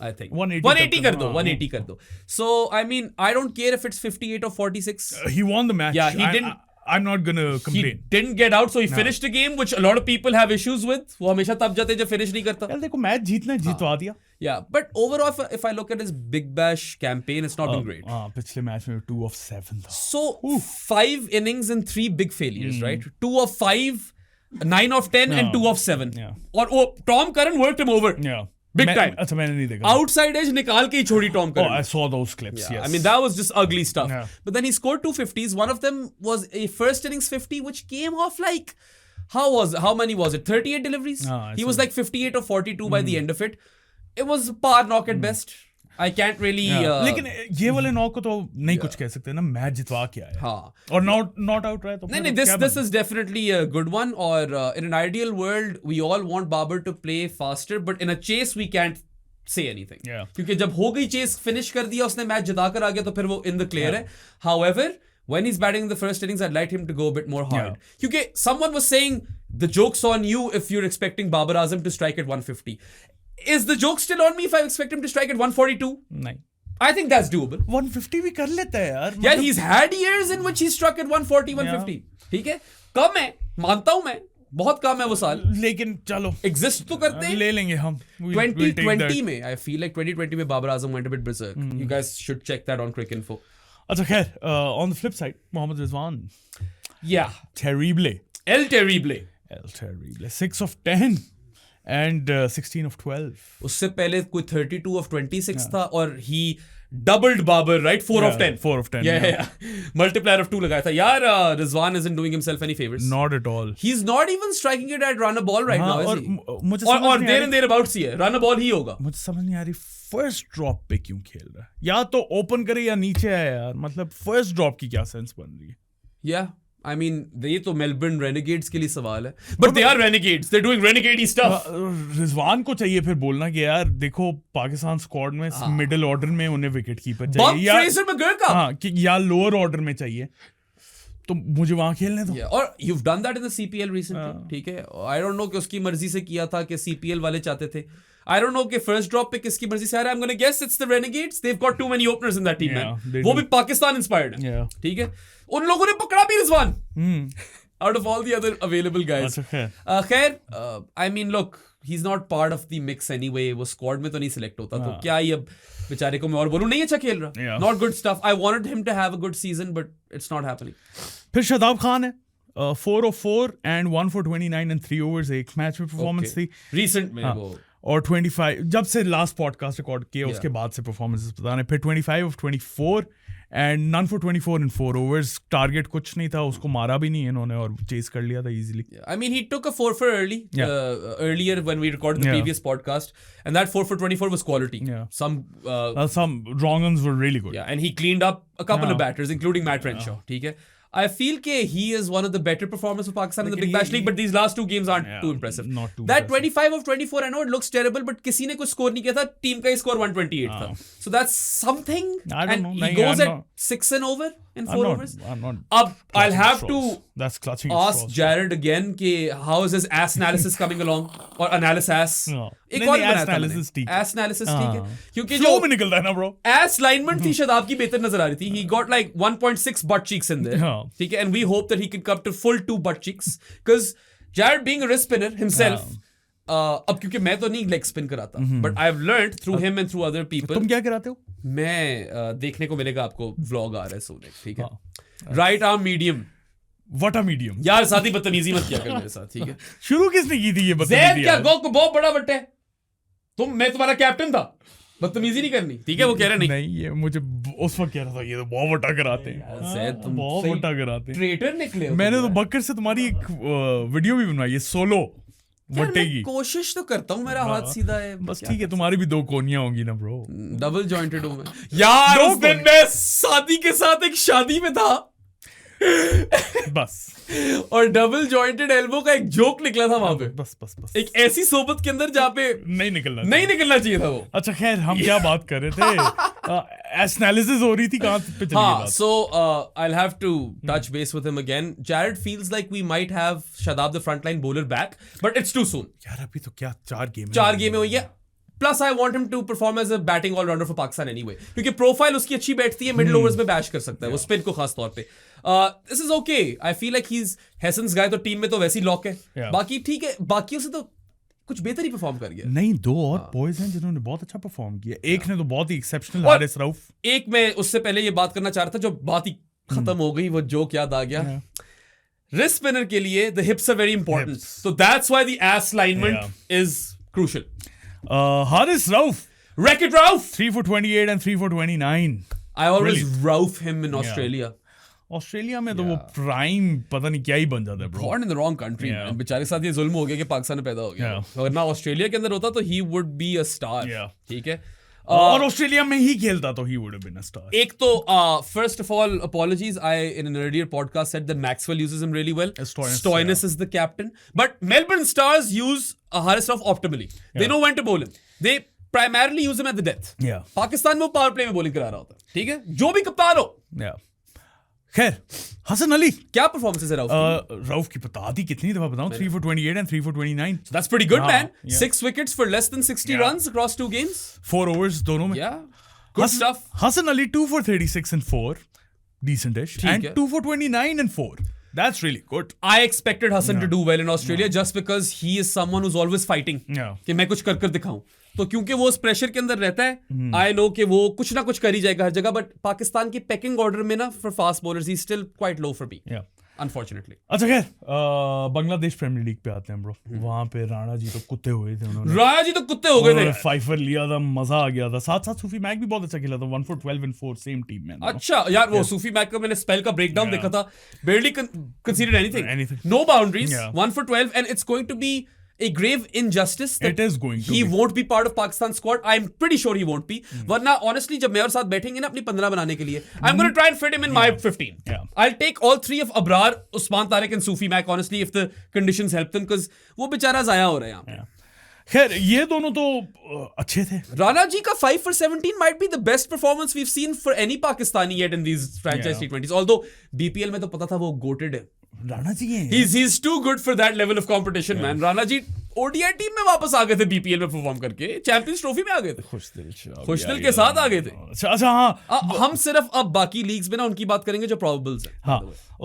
I think 180 कर दो, 180 कर दो. So I mean, I don't care if it's 58 or 46. He won the match. Yeah, he didn't. I'm not gonna complain. He didn't get out, so he finished the game, which a lot of people have issues with. वो हमेशा तब जाते जब finish नहीं करता. यार देखो, match जीतना जीतवा दिया. Yeah, but overall, if I look at his Big Bash campaign, it's not been great. पिछले मैच में 2 of 7 था. So 5 innings and 3 big failures, right? 2 of 5. 9 of 10 and 2 of 7. और वो Tom Curran worked him over. Big time. अच्छा, मैंने नहीं देखा. Outside edge निकाल के ही छोड़ी Tom Curran. I saw those clips. Yes. I mean, that was just ugly stuff. But then he scored 2 50s. One of them was a first innings 50, which came off like, how many was it? 38 deliveries? He was like 58 or 42 by the end of it. It was par knock at best. I can't really. लेकिन ये वाले knock को तो नहीं कुछ कह सकते ना. मैच जितवा क्या है. हाँ. और not out रहा है तो. नहीं, this is definitely a good one. और in an ideal world, we all want Babar to play faster, but in a chase we can't say anything. क्योंकि जब हो गई chase, finish कर दिया उसने, मैच जिता कर आ गया, तो फिर वो in the clear है. However, when he's batting in the first innings, I'd like him to go a bit more hard. क्योंकि someone was saying the joke's on you if you're expecting Babar Azam to strike at 150. Is the joke still on me if I expect him to strike at 142? नहीं, I think that's doable. 150 भी कर लेता है यार. Yeah, he's had years in which he struck at 140, 150. ठीक है, कम है, मानता हूं मैं, बहुत कम है वो साल. लेकिन चलो एग्जिस्ट तो करते हैं. ले लेंगे हम. 2020 में, I feel like 2020 में Babar Azam went a bit berserk. You guys should check that on Cricinfo. अच्छा खैर, on the flip side, Mohammad Rizwan. Yeah. Terrible. El Terrible. 6 of 10 and 16 of 12. उससे पहले कोई 32 of 26 था और he doubled Babar, right? 4 of 10. 4 of 10. Yeah. Multiplier of 2 लगाया था. यार, Rizwan isn't doing himself any favors. Not at all. He's not even striking it at run a ball right now, is he? मुझे और there and thereabouts ही है. Run a ball ही होगा. मुझे समझ नहीं आ रही फर्स्ट ड्रॉप पे क्यों खेल रहा है. या तो ओपन करे या नीचे आए यार. मतलब फर्स्ट ड्रॉप की क्या सेंस बन रही है. Yeah. I mean, ये तो मेलबर्न रेनेगेड्स के लिए सवाल है. But they are renegades. They're doing renegade stuff. Rizwan को चाहिए फिर बोलना कि यार देखो पाकिस्तान स्क्वाड में मिडिल ऑर्डर में उन्हें विकेट कीपर चाहिए या फ्रेजर मैगुइर का. हाँ, या लोअर ऑर्डर में चाहिए. तो मुझे वहां खेलने दो. और you've done that in the CPL recently. ठीक है. I don't know कि उसकी मर्जी से किया था कि CPL वाले चाहते थे. I don't know कि फर्स्ट ड्रॉप पे किसकी मर्जी से आ रहा है. I'm gonna guess it's the Renegades. They've got too many openers in that team, man. वो भी पाकिस्तान इंस्पायर्ड है. ठीक है. उन लोगों ने पकड़ा भी Rizwan. Out of all the other available guys. खैर, I mean, look, he's not part of the mix anyway. वो स्क्वाड में तो नहीं सिलेक्ट होता. तो क्या ही अब बेचारे को मैं और बोलूं. नहीं अच्छा खेल रहा. Not good stuff. I wanted him to have a good season, but it's not happening. फिर शादाब खान है. 4 of 4 and 1 for 29 and 3 overs. एक मैच में परफॉर्मेंस थी. Recent में वो. और 25 जब से लास्ट पॉडकास्ट रिकॉर्ड किया उसके बाद से परफॉर्मेंसेस बता रहे. फिर 25 of 24 and none for 24 in 4 overs. Target कुछ नहीं था, उसको मारा भी नहीं इन्होंने और चेस कर लिया था easily. I mean, he took a 4 for earlier when we recorded the previous podcast, and that 4 for 24 was quality. Some wrong ones were really good. Yeah, and he cleaned up a couple of batters, including Matt Renshaw. ठीक है. I feel he is one of the better performers for Pakistan in the Big Bash League, but these last two games aren't too impressive. Not too that 25 of 24, I know it looks terrible, but किसी ने कुछ score नहीं किया था. Team का score 128 था. So that's something. I don't know. He goes at 6 and over in 4 overs. I'll have to ask Jared again कि how is his ass analysis coming along or analysis. एक और बनाया था ass analysis ठीक है. क्योंकि जो में निकलता है ना bro. Ass alignment थी शादाब की बेहतर नजर आ रही थी. He got like 1.6 butt cheeks in there. ठीक है, and we hope that he can come to full 2 butt cheeks because Jared being a wrist spinner himself. अब क्योंकि मैं तो नहीं लेग स्पिन कराता, but I've learned through him and through other people. तुम क्या कराते हो? मैं देखने को मिलेगा आपको व्लॉग आ रहा है सोने. ठीक है. Right arm medium. What a medium. यार सादी बदतमीजी मत किया कर मेरे साथ. ठीक है. शुरू किसने की थी ये बदतमीजी? क्या गो को बहुत बड़ा बट्टा है. मैं तुम्हारा कैप्टन था. बदतमीजी नहीं करनी. ठीक है. वो कह रहे नहीं ये मुझे उस वक्त कह रहा था ये तो बहुत बड़ा कराते हैं. बहुत बड़ा कराते हैं. ट्रेटर निकले. मैंने तो बकर से तुम्हारी एक वीडियो भी बनवाई है सोलो बट्टे की. कोशिश तो करता हूँ, मेरा हाथ सीधा है. बस ठीक है, तुम्हारी भी 2 कोनियां होंगी ना ब्रो. डबल जॉइंटेड हूँ मैं. यार उस दिन मैं शादी के साथ एक शादी में था. बस. और डबल जॉइंटेड एल्बो का एक जोक निकला था वहां पे. बस एक ऐसी सोबत के अंदर जहाँ पे नहीं निकलना चाहिए था वो. अच्छा खैर, हम क्या बात कर रहे थे? एनालिसिस हो रही थी कहाँ पे चली बात. So I'll have to touch base with him again. Jared feels like we might have Shadab the frontline bowler back, but it's too soon. यार अभी तो क्या 4 गेम हुई है. Plus I want him to perform as a batting all-rounder for Pakistan anyway. क्योंकि profile उसकी अच्छी बैठती है, मिडिल ओवर्स में बैश कर सकता है वो स्पिन को खास तौर पे. This is okay. I feel like he's Hassan's guy. तो टीम में तो वैसी लॉक है. बाकी ठीक है, बाकियों से तो कुछ बेहतर ही परफॉर्म कर गया. नहीं, 2 और बॉयज हैं जिन्होंने बहुत अच्छा परफॉर्म किया. एक ने तो बहुत ही एक्सेप्शनल, हारिस रऊफ. एक मैं उससे पहले ये बात करना चाह रहा था, जो बात ही खत्म हो गई, वो जोक याद आ गया. रिस्ट स्पिनर के लिए the hips are very important. So that's why the ass alignment is crucial. Haris Rauf. Wreck-It Rauf. 3 for 28 and 3 for 29. I always Rauf him in Australia. Australia में तो वो प्राइम पता नहीं क्या ही बन जाता है bro. Born in the wrong country. बेचारे के साथ ये जुल्म हो गया कि पाकिस्तान में पैदा हो गया. अगर ना ऑस्ट्रेलिया के अंदर होता तो he would be a star. ठीक है. और ऑस्ट्रेलिया में ही खेलता तो he would have been a star. एक तो first of all apologies, I in an earlier podcast said that Maxwell uses him really well. Stoinis is the captain, but Melbourne Stars use Haris Rauf optimally. They know when to bowl him. They primarily use him at the death. Pakistan में वो power play में bowling करा रहा होता है. ठीक है, जो भी कप्तान हो. खैर हसन अली क्या परफॉर्मेंस है राउफ रऊफ की बता दी कितनी दफा बताऊं 3 for 28 and 3 for 29 So that's pretty good, हाँ, man. yeah. 6 wickets for less than 60 Yeah. runs across 2 games. 4 overs दोनों में Yeah. Good stuff. Hasan Ali 2 for 36 and 4 decent-ish ठीक and है. 2 for 29 and 4 that's really good I expected Hassan to do well in Australia just because he is someone who's always fighting. Yeah. कि मैं कुछ कर दिखाऊं. तो क्योंकि वो उस प्रेशर के अंदर रहता है, आई नो कि वो कुछ ना कुछ कर ही जाएगा हर जगह, बट पाकिस्तान की पैकिंग ऑर्डर में ना for fast bowlers he still quite low for me, yeah. Unfortunately. अच्छा खैर बांग्लादेश प्रीमियर लीग पे आते हैं ब्रो वहां पे राणा जी तो कुत्ते हुए थे उन्होंने राणा जी तो कुत्ते हो गए थे. फाइफर लिया था मजा आ गया था साथ साथ सूफी मैक भी बहुत अच्छा खेला था 1 for 12 and 4 सेम टीम में अच्छा यार वो सूफी मैक का मैंने स्पेल का ब्रेकडाउन देखा था. Barely considered anything. Anything. No boundaries. Yeah. 1 for 12 and it's going to be a grave injustice that It is going to he be. won't be part of Pakistan squad. I'm pretty sure he won't be. वरना honestly जब मैं और साथ बैठेंगे ना अपनी 15 बनाने के लिए, I'm going to try and fit him in my 15. Yeah. I'll take all 3 of Abrar, Usman Tariq and Sufi Mac honestly if the conditions help them because वो बेचारा जाया हो रहा है यहाँ पे. खैर ये दोनों तो अच्छे थे Rana ji ka 5 for 17 might be the best performance we've seen for any Pakistani yet in these franchise Yeah. T20s. Although BPL में तो पता था वो goated है. राणा जी हैं He's too good for that level of competition, man. Rana ji ODI team में वापस आ गए थे BPL में परफॉर्म करके, चैंपियंस ट्रॉफी में आ गए थे. खुशदिल के साथ आ गए थे. अच्छा हाँ हम सिर्फ अब बाकी लीग्स में ना उनकी बात करेंगे जो प्रोबेबल्स हैं. हाँ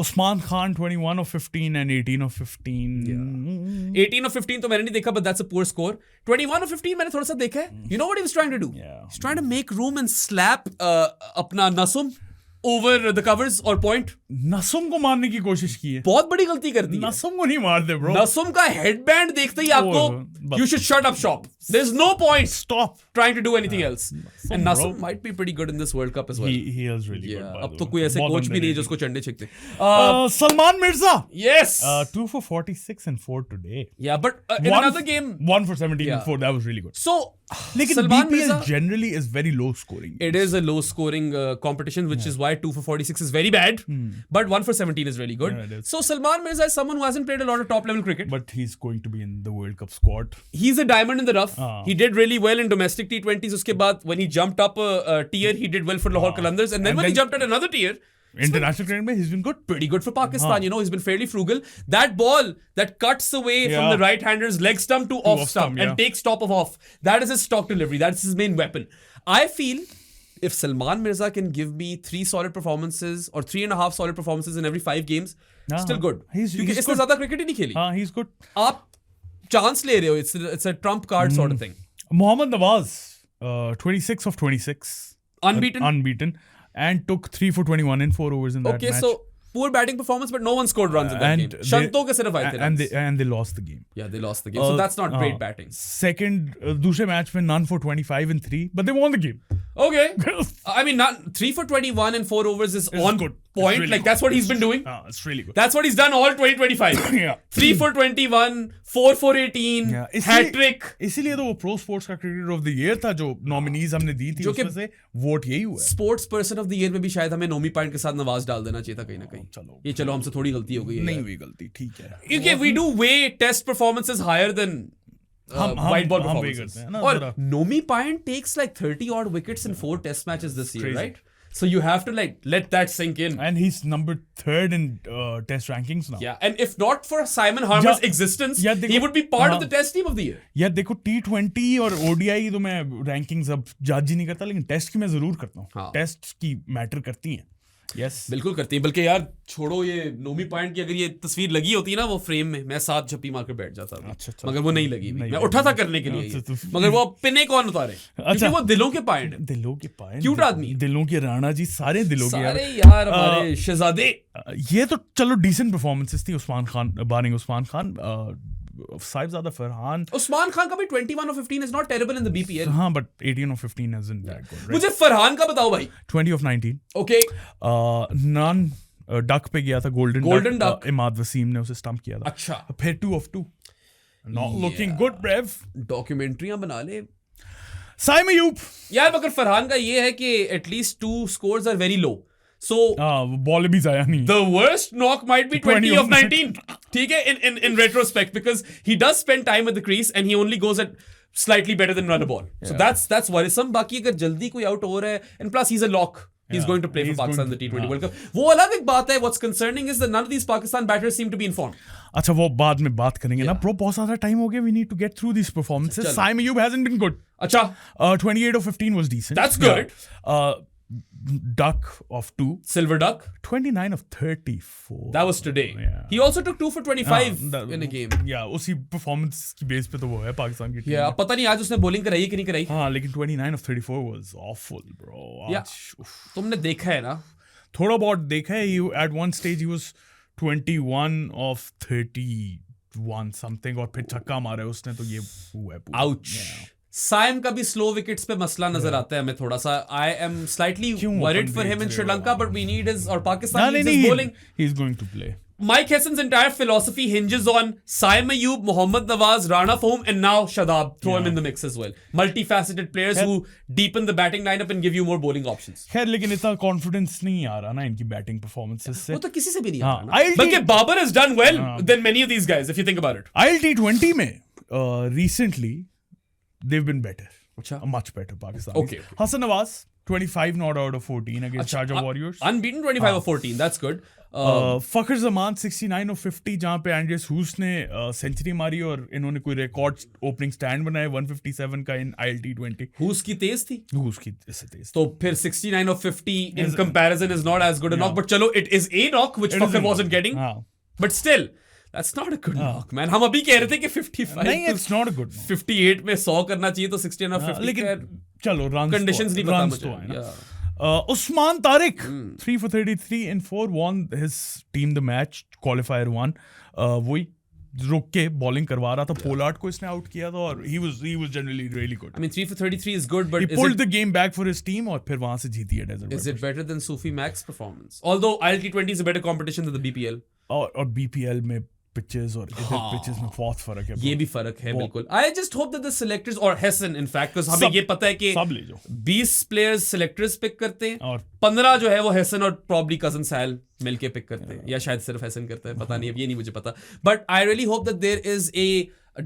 Usman Khan 21 of 15 and 18 of 15 18 of 15 तो मैंने नहीं देखा, but that's a poor score. 21 of 15 मैंने थोड़ा सा देखा है. You know what he was trying to do? Yeah. He's trying to make room and slap अपना नसुम over the covers or point. नसुम को मारने की कोशिश की है बहुत बड़ी गलती कर दी है. नसुम को नहीं मार दे ब्रो नसुम का हेडबैंड देखते ही आपको बस. you should shut up shop. There's no point stop trying to do anything else. And bro. Nasum might be pretty good in this World Cup as well. he is really good Yeah, by अब the तो way. कोई ऐसे बहुत coach भी नहीं है underrated. जिसको चंडे छिकते. Salman Mirza Yes. 2 for 46 and 4 today Yeah, but in another game. 1 for 17 Yeah. and 4 that was really good So लेकिन Salman BPL Mirza, generally is very low scoring it is a low scoring competition, which is why 2 for 46 is very bad. But 1 for 17 is really good. Yeah, it is. So Salman Mirza is someone who hasn't played a lot of top level cricket. but he's going to be in the World Cup squad He's a diamond in the rough. Ah. He did really well in domestic T20s. उसके बाद when he jumped up a tier, he did well for Lahore Qalandars. And then And when he then- jumped at another tier, international cricket में he's been good pretty good for Pakistan. You know, he's been fairly frugal. That ball that cuts away from Yeah. the right-hander's leg stump to off stump and yeah. takes top of off. That is his stock delivery. That's his main weapon. I feel if Salman Mirza can give me 3 solid performances or 3.5 solid performances in every 5 games, still good. He's क्योंकि इसने good. ज्यादा cricket ही नहीं खेली. हाँ he's good आप chance ले रहे हो. It's a trump card sort of thing. Mohammad Nawaz 26 of 26 Unbeaten. and took 3 for 21 in 4 overs in that Okay, match so poor batting performance, but no one scored runs in that and game. Shanto के सिर्फ आए थे and runs. they lost the game Yeah, they lost the game. So that's not great batting. second दूसरे match में none for 25 and 3 but they won the game Okay. I mean, not 3 for 21 and 4 overs is on good. It's point. really Like, good. that's what he's been doing. it's really good That's what he's done all 2025. yeah 3 for 21, 4 for 18, hat trick. इसीलिए तो वो pro sports का cricketer of the year था जो nominees हमने दी थी जो कि- उसमें से वोट यही हुआ है sports person of the year में भी शायद हमें नोमी पॉइंट के साथ नवाज डाल देना चाहिए था कहीं ना कहीं. चलो ये चलो हमसे थोड़ी गलती हो गई है. नहीं हुई गलती ठीक है क्योंकि we do way test performances higher than हम- white ball हम wait performances. करते हैं ना और जरा। Nomi Payant takes like 30 odd wickets in 4 test matches this year, Crazy. right? So you have to like let that sink in. and he's number 3rd in test rankings now Yeah, and if not for Simon Harmer's Yeah. existence, Yeah, he would be part of हाँ. the test team of the year. यार देखो T20 और ODI तो मैं rankings अब जज ही नहीं करता लेकिन टेस्ट की मैं जरूर करता हूँ हाँ. टेस्ट की मैटर करती हैं यस बिल्कुल करती है. बल्कि यार छोड़ो ये नोमी पॉइंट की अगर ये तस्वीर लगी होती ना वो फ्रेम में, मैं 7 झप्पी मार के बैठ जाता अभी. अच्छा, अच्छा. मगर वो नहीं लगी. नहीं मैं लगी. उठा था करने के लिए अच्छा, ये. तो- मगर वो पिने कौन उतारे क्योंकि वो दिलों के पॉइंट है. दिलों के पाए Cute आदमी है. दिलों के राणा जी सारे दिलों के सारे यार यार हमारे शहजादे. ये तो चलो डिसेंट परफॉर्मेंसेस थी उस्मान खान बारिंग उस्मान खान साहिबजादा फरहान उस्मान खान का भी 21 of 15 is not terrible in the BPL. हाँ but 18 of 15 isn't that good right? मुझे फरहान का बताओ भाई. 20 of 19 Okay. नॉन डक पे गया था Golden golden duck. Imad Wasim ने उसे स्टंप किया था अच्छा. फिर 2 of 2 not looking good brave डॉक्यूमेंट्रियां बना ले साइम अयूब यार. मगर फरहान का ये है कि at least 2 scores are very low. So ball भी जाया नहीं the worst knock might be 20 of 19. ठीक है, in retrospect, because he does spend time at the crease and he only goes at slightly better than run a ball. So that's worrisome. बाकी अगर जल्दी कोई out हो रहा है, and plus he's a lock. He's going to play for He's Pakistan in going the to- T20 World Cup. वो अलग एक बात है. What's concerning is that none of these Pakistan batters seem to be informed. अच्छा वो बाद में बात करेंगे ना ब्रो. बहुत ज्यादा टाइम हो गया. We need to get through these performances. चलो. Saim Ayub hasn't been good. अच्छा. 28 of 15 was decent. That's good. Duck of 2. Silver Duck. 29 of 34. That was today. Yeah. He also took 2 for 25 in a game. Yeah, उसी performance की base पे तो वो है पाकिस्तान की team. Yeah, अब पता नहीं आज उसने bowling कराई है कि नहीं कराई. हाँ लेकिन 29 of 34 was awful bro. Yeah. आज, उफ. तुमने देखा है ना. थोड़ा बहुत देखा है. At one stage he was 21 of 31 something और फिर छक्का मारा है उसने. तो ये हुआ है पूरा. Ouch. साइम का भी स्लो विकेट्स पे मसला नजर आता है हमें थोड़ा सा. I am slightly worried for him in Sri Lanka but we need his और Pakistan needs his bowling. He's going to play. Mike Hesson's entire philosophy hinges on Saim Ayub, Mohammad Nawaz, Rana Fahim, and now Shadab. Throw him in the mix as well. Multifaceted players who deepen the batting lineup and give you more bowling options. खैर लेकिन इतना confidence नहीं आ रहा ना इनकी batting performances से. वो तो किसी से भी नहीं हाँ, आता ना. बल्कि Babar has done well than many of these guys if you think about it. ILT20 में recently they've been better. अच्छा. Much better Pakistan. Okay. Hassan Nawaz 25 not out of 14 against Sharjah Warriors. Unbeaten 25 of 14. That's good. Fakhar Zaman 69 of 50 जहाँ पे Andreas हुस ने century मारी और इन्होंने कोई record opening stand बनाया 157 का इन ILT20. हुस की तेज थी. हुस की इससे तेज. तो फिर 69 of 50 in comparison is not as good a knock. But चलो it is a knock which Fakhar wasn't getting. But still that's not a good knock man. हम अभी कह रहे थे कि 55 नहीं it's not a good knock. 58 में 100 करना चाहिए तो 69 of 50 लेकिन चलो रन कंडीशंस नहीं पता मुझे. Usman Tariq 3 for 33 in 4 won his team the match. Qualifier 1 वही रुक के बॉलिंग करवा रहा था. पोलार्ड को इसने आउट किया था और he was generally really good. I mean 3 for 33 is good but he pulled the game back for his team और फिर वहां से जीती है Desert. Is it better than Sufi Mac's performance? Although ILT20 is a better competition than the BPL. और BPL में pitches और इधर पिचेस में बहुत फर्क है. ये भी फर्क है बिल्कुल. I just hope that the selectors और हेसन इन फैक्ट बिकॉज़ हमें ये पता है कि सब ले जाओ 20 प्लेयर्स सिलेक्टर्स पिक करते हैं और 15 जो है वो हेसन और प्रॉब्ली कजन साइल मिलके पिक करते हैं या शायद सिर्फ हेसन करता है पता नहीं अब ये नहीं मुझे पता. But I really hope that there is a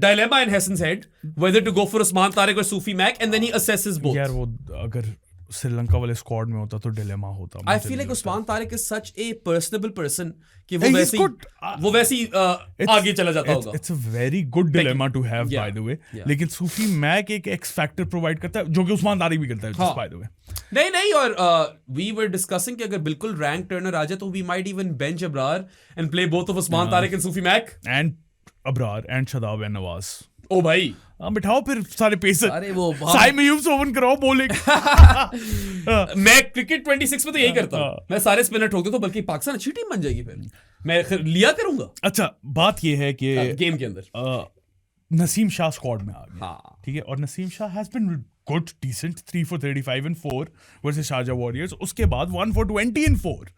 dilemma in Hessen's head whether to go for Usman Tariq or Sufi Mac and then he assesses both. यार वो अगर श्रीलंका वाले स्क्वाड में होता तो डिलेमा होता. I feel like Usman Tariq is such a personable person कि वो He's वैसे ही आगे चला जाता होगा. It's a very good dilemma to have by the way. लेकिन सूफी मैक एक एक्स फैक्टर प्रोवाइड करता है जो कि उस्मान तारिक भी करता है just by the way. नहीं और we were discussing कि अगर बिल्कुल रैंक टर्नर आ जाए तो we might even bench Abrar and play both of Usman Tariq and Sufi Mac. And Abrar and Shadab and Nawaz. ओ भाई बिठाओ फिर सारे पेसर. अरे वो साइम अयूब से ओपन कराओ बॉलिंग. मैं क्रिकेट 26 में तो यही करता हूँ. मैं सारे स्पिनर ठोक देता हूँ बल्कि पाकिस्तान अच्छी टीम बन जाएगी फिर मैं लिया करूंगा. अच्छा बात ये है कि गेम के अंदर नसीम शाह स्क्वाड में आ गया. हाँ ठीक है और Naseem Shah has been good decent 3 for 35 in 4 versus Sharjah Warriors. उसके बाद 1 for 20 in 4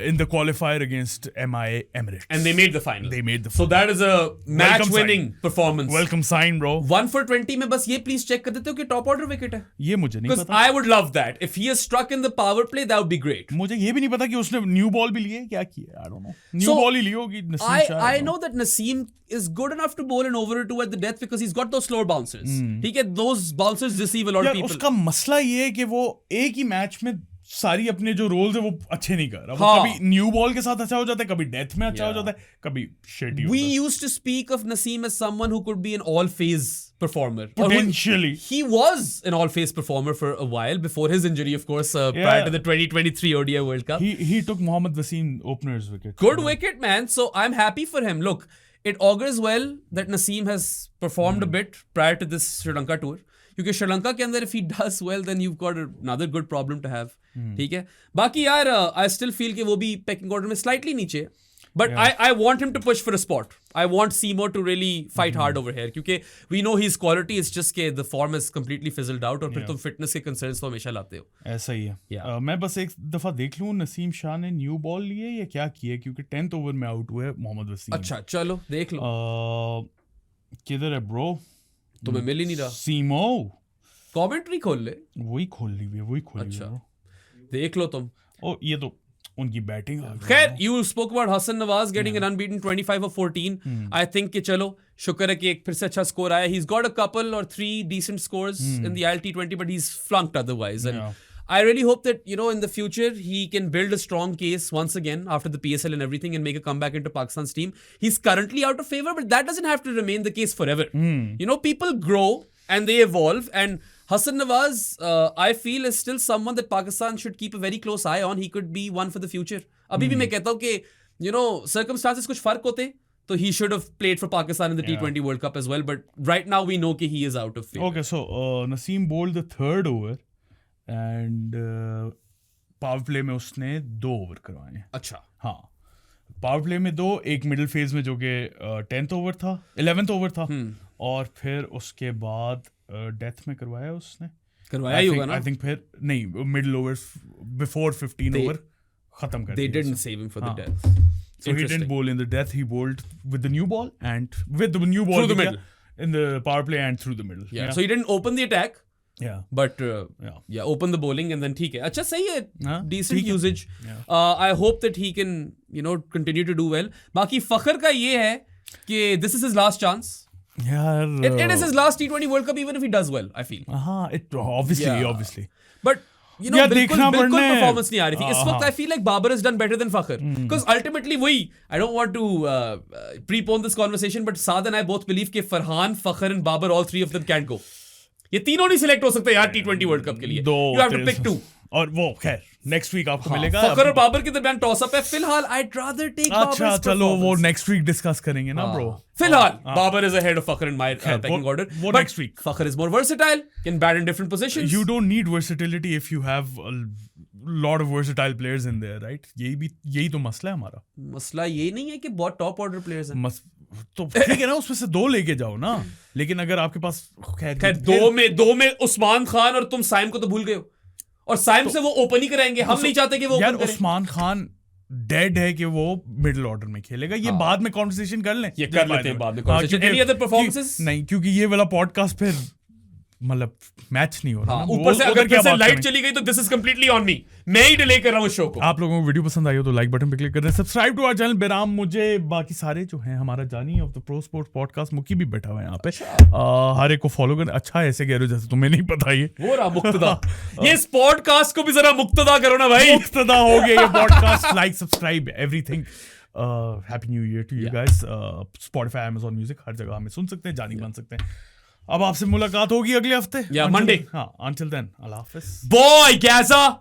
in the qualifier against MIA Emirates. And they made the final. They made the So that is a match-winning sign. performance. Welcome sign, bro. 1 for 20 में बस ये please check कर देते हो कि top order wicket है. ये मुझे नहीं Because पता. I would love that. If he has struck in the power play, that would be great. मुझे ये भी नहीं पता कि उसने न्यू बॉल भी लिए क्या किया. I don't know. New ball ही ली होगी Naseem Shah. I know that Naseem is good enough to bowl an over or two at the death because he's got those slower bouncers. ठीक है, those bouncers deceive a lot of people. उसका मसला ये है कि वो एक ही मैच में सारी अपने जो रोल्स है वो अच्छे नहीं कर रहा. हाँ. कभी न्यू बॉल के साथ अच्छा हो जाता है, कभी डेथ में अच्छा हो जाता है, कभी Shetty We used to speak of Naseem as someone who could be an all-phase performer. Potentially. He was an all-phase performer for a while before his injury, of course, prior to the 2023 ODI World Cup. He took Mohammad Wasim opener's wicket. Good wicket, man. So I'm happy for him. Look, it augurs well that Naseem has performed a bit prior to this Sri Lanka tour. क्योंकि श्रीलंका के अंदर if he does well then you've got another good problem to have. ठीक है. बाकी यार I still feel कि वो भी pecking order में slightly नीचे. But I want him to push for a spot. I want Seymour to really fight hard over here क्योंकि we know his quality is just कि the form has completely fizzled out और फिर तुम fitness के concerns तो हमेशा लाते हो. ऐसा ही है. मैं बस एक दफा देख लूं नसीम शाह ने न्यू बॉल लिए या क्या किया क्योंकि 10th ओवर में आउट हुए मोहम्मद वसीम. अच्छा चलो देख लो. किधर है ब्रो? तुम्हें मिल ही नहीं रहा. सीमो कमेंट्री खोल ले. वही खोल ली है. अच्छा देख लो तुम. ओ ये तो उनकी बैटिंग. खैर you spoke about Hassan Nawaz getting an unbeaten 25 of 14. I think कि चलो शुक्र है कि एक फिर से अच्छा स्कोर आया. He's got a couple or 3 decent scores in the ILT20 but he's flunked otherwise and I really hope that, you know, in the future, he can build a strong case once again after the PSL and everything and make a comeback into Pakistan's team. He's currently out of favor, but that doesn't have to remain the case forever. You know, people grow and they evolve, and Hassan Nawaz, I feel, is still someone that Pakistan should keep a very close eye on. He could be one for the future. Abhi bhi main kehta hu ki, you know, circumstances kuch fark hote, so he should have played for Pakistan in the T20 World Cup as well. But right now we know ki he is out of favor. Okay, so Naseem bowled the third over. And power play में उसने 2 over करवाए हैं. अच्छा. हाँ, power play में 2, एक middle phase में जो कि 10th ओवर था, 11th ओवर था, और फिर उसके बाद डेथ में करवाया उसने. करवाया ही होगा ना. आई थिंक फिर नहीं, मिडिल ओवर्स बिफोर 15 ओवर खत्म कर दिया. They didn't save him for the death. So he didn't bowl in the death. He bowled with the new ball and with the new ball through the middle in the power play and through the middle. Yeah. So he didn't open the attack. Yeah. But open the bowling and then ठीक है. अच्छा, सही है. Decent usage. I hope that he can, you know, continue to do well. बाकी फखर का ये है कि this is his last chance. यार, it is his last T20 World Cup even if he does well, I feel. हाँ, it obviously. But you know, बिल्कुल performance नहीं आ रही थी. इस वक्त I feel like Babar has done better than Fakhar. Because ultimately वही, I don't want to prepone this conversation, but Saad and I both believe कि Farhan, Fakhar and Babar, all three of them can't go. ये तीनों नहीं select हो सकते यार T20 world cup के लिए. You have to pick 2. और वो खैर नेक्स्ट वीक आपको मिलेगा. फखर और बाबर के दरमियान टॉस अप है फिलहाल. I'd rather take Babar's अच्छा, चलो वो नेक्स्ट वीक डिस्कस करेंगे ना ब्रो. फिलहाल Babar is ahead of Fakhar in my pecking order. वो But next week. Fakhar is more versatile, can bat in different positions. You don't need versatility if you have a lot of versatile players in there, right? यही तो मसला है हमारा. मसला ये नहीं है कि बहुत टॉप ऑर्डर प्लेयर्स हैं. तो ठीक है ना, उसमें से 2 लेके जाओ ना. लेकिन अगर आपके पास खैर दो में उस्मान खान और तुम साइम को तो भूल गए हो, और साइम से वो ओपन ही कराएंगे. हम नहीं चाहते कि वो यार उस्मान खान डेड है कि वो मिडिल ऑर्डर में खेलेगा. ये बाद में कॉन्वर्सेशन कर लें. ये कर लेते हैं बाद में कॉन्वर्सेशन. Any other performances? नहीं, क्योंकि ये वाला पॉडकास्ट फिर मतलब मैच नहीं हो रहा. ऊपर से अगर कैसे लाइट चली गई तो this is completely on me. मैं ही डिले कर रहा हूँ शो को. आप लोगों को वीडियो पसंद आई हो तो लाइक बटन पे क्लिक करें. सब्सक्राइब टू आवर चैनल बेराम. मुझे बाकी सारे जो हैं, हमारा जानी of the pro sports podcast, मुकी भी बैठा हुआ है यहाँ पे. हर एक को फॉलो करें. अच्छा ऐसे कह रहे हो जैसे तुम्हें नहीं पता. ये वो रहा मुक्तदा. ये इस पॉडकास्ट को भी जरा मुक्तदा करो ना भाई. मुक्तदा हो गया ये podcast. Like, subscribe, everything. Happy new year to you guys. Spotify, Amazon music, हर जगह हमें सुन सकते हैं, जानी बन सकते हैं. अब आपसे मुलाकात होगी अगले हफ्ते. या मंडे. हाँ, until then, अल्लाह हाफिज़. Boy, Gaza!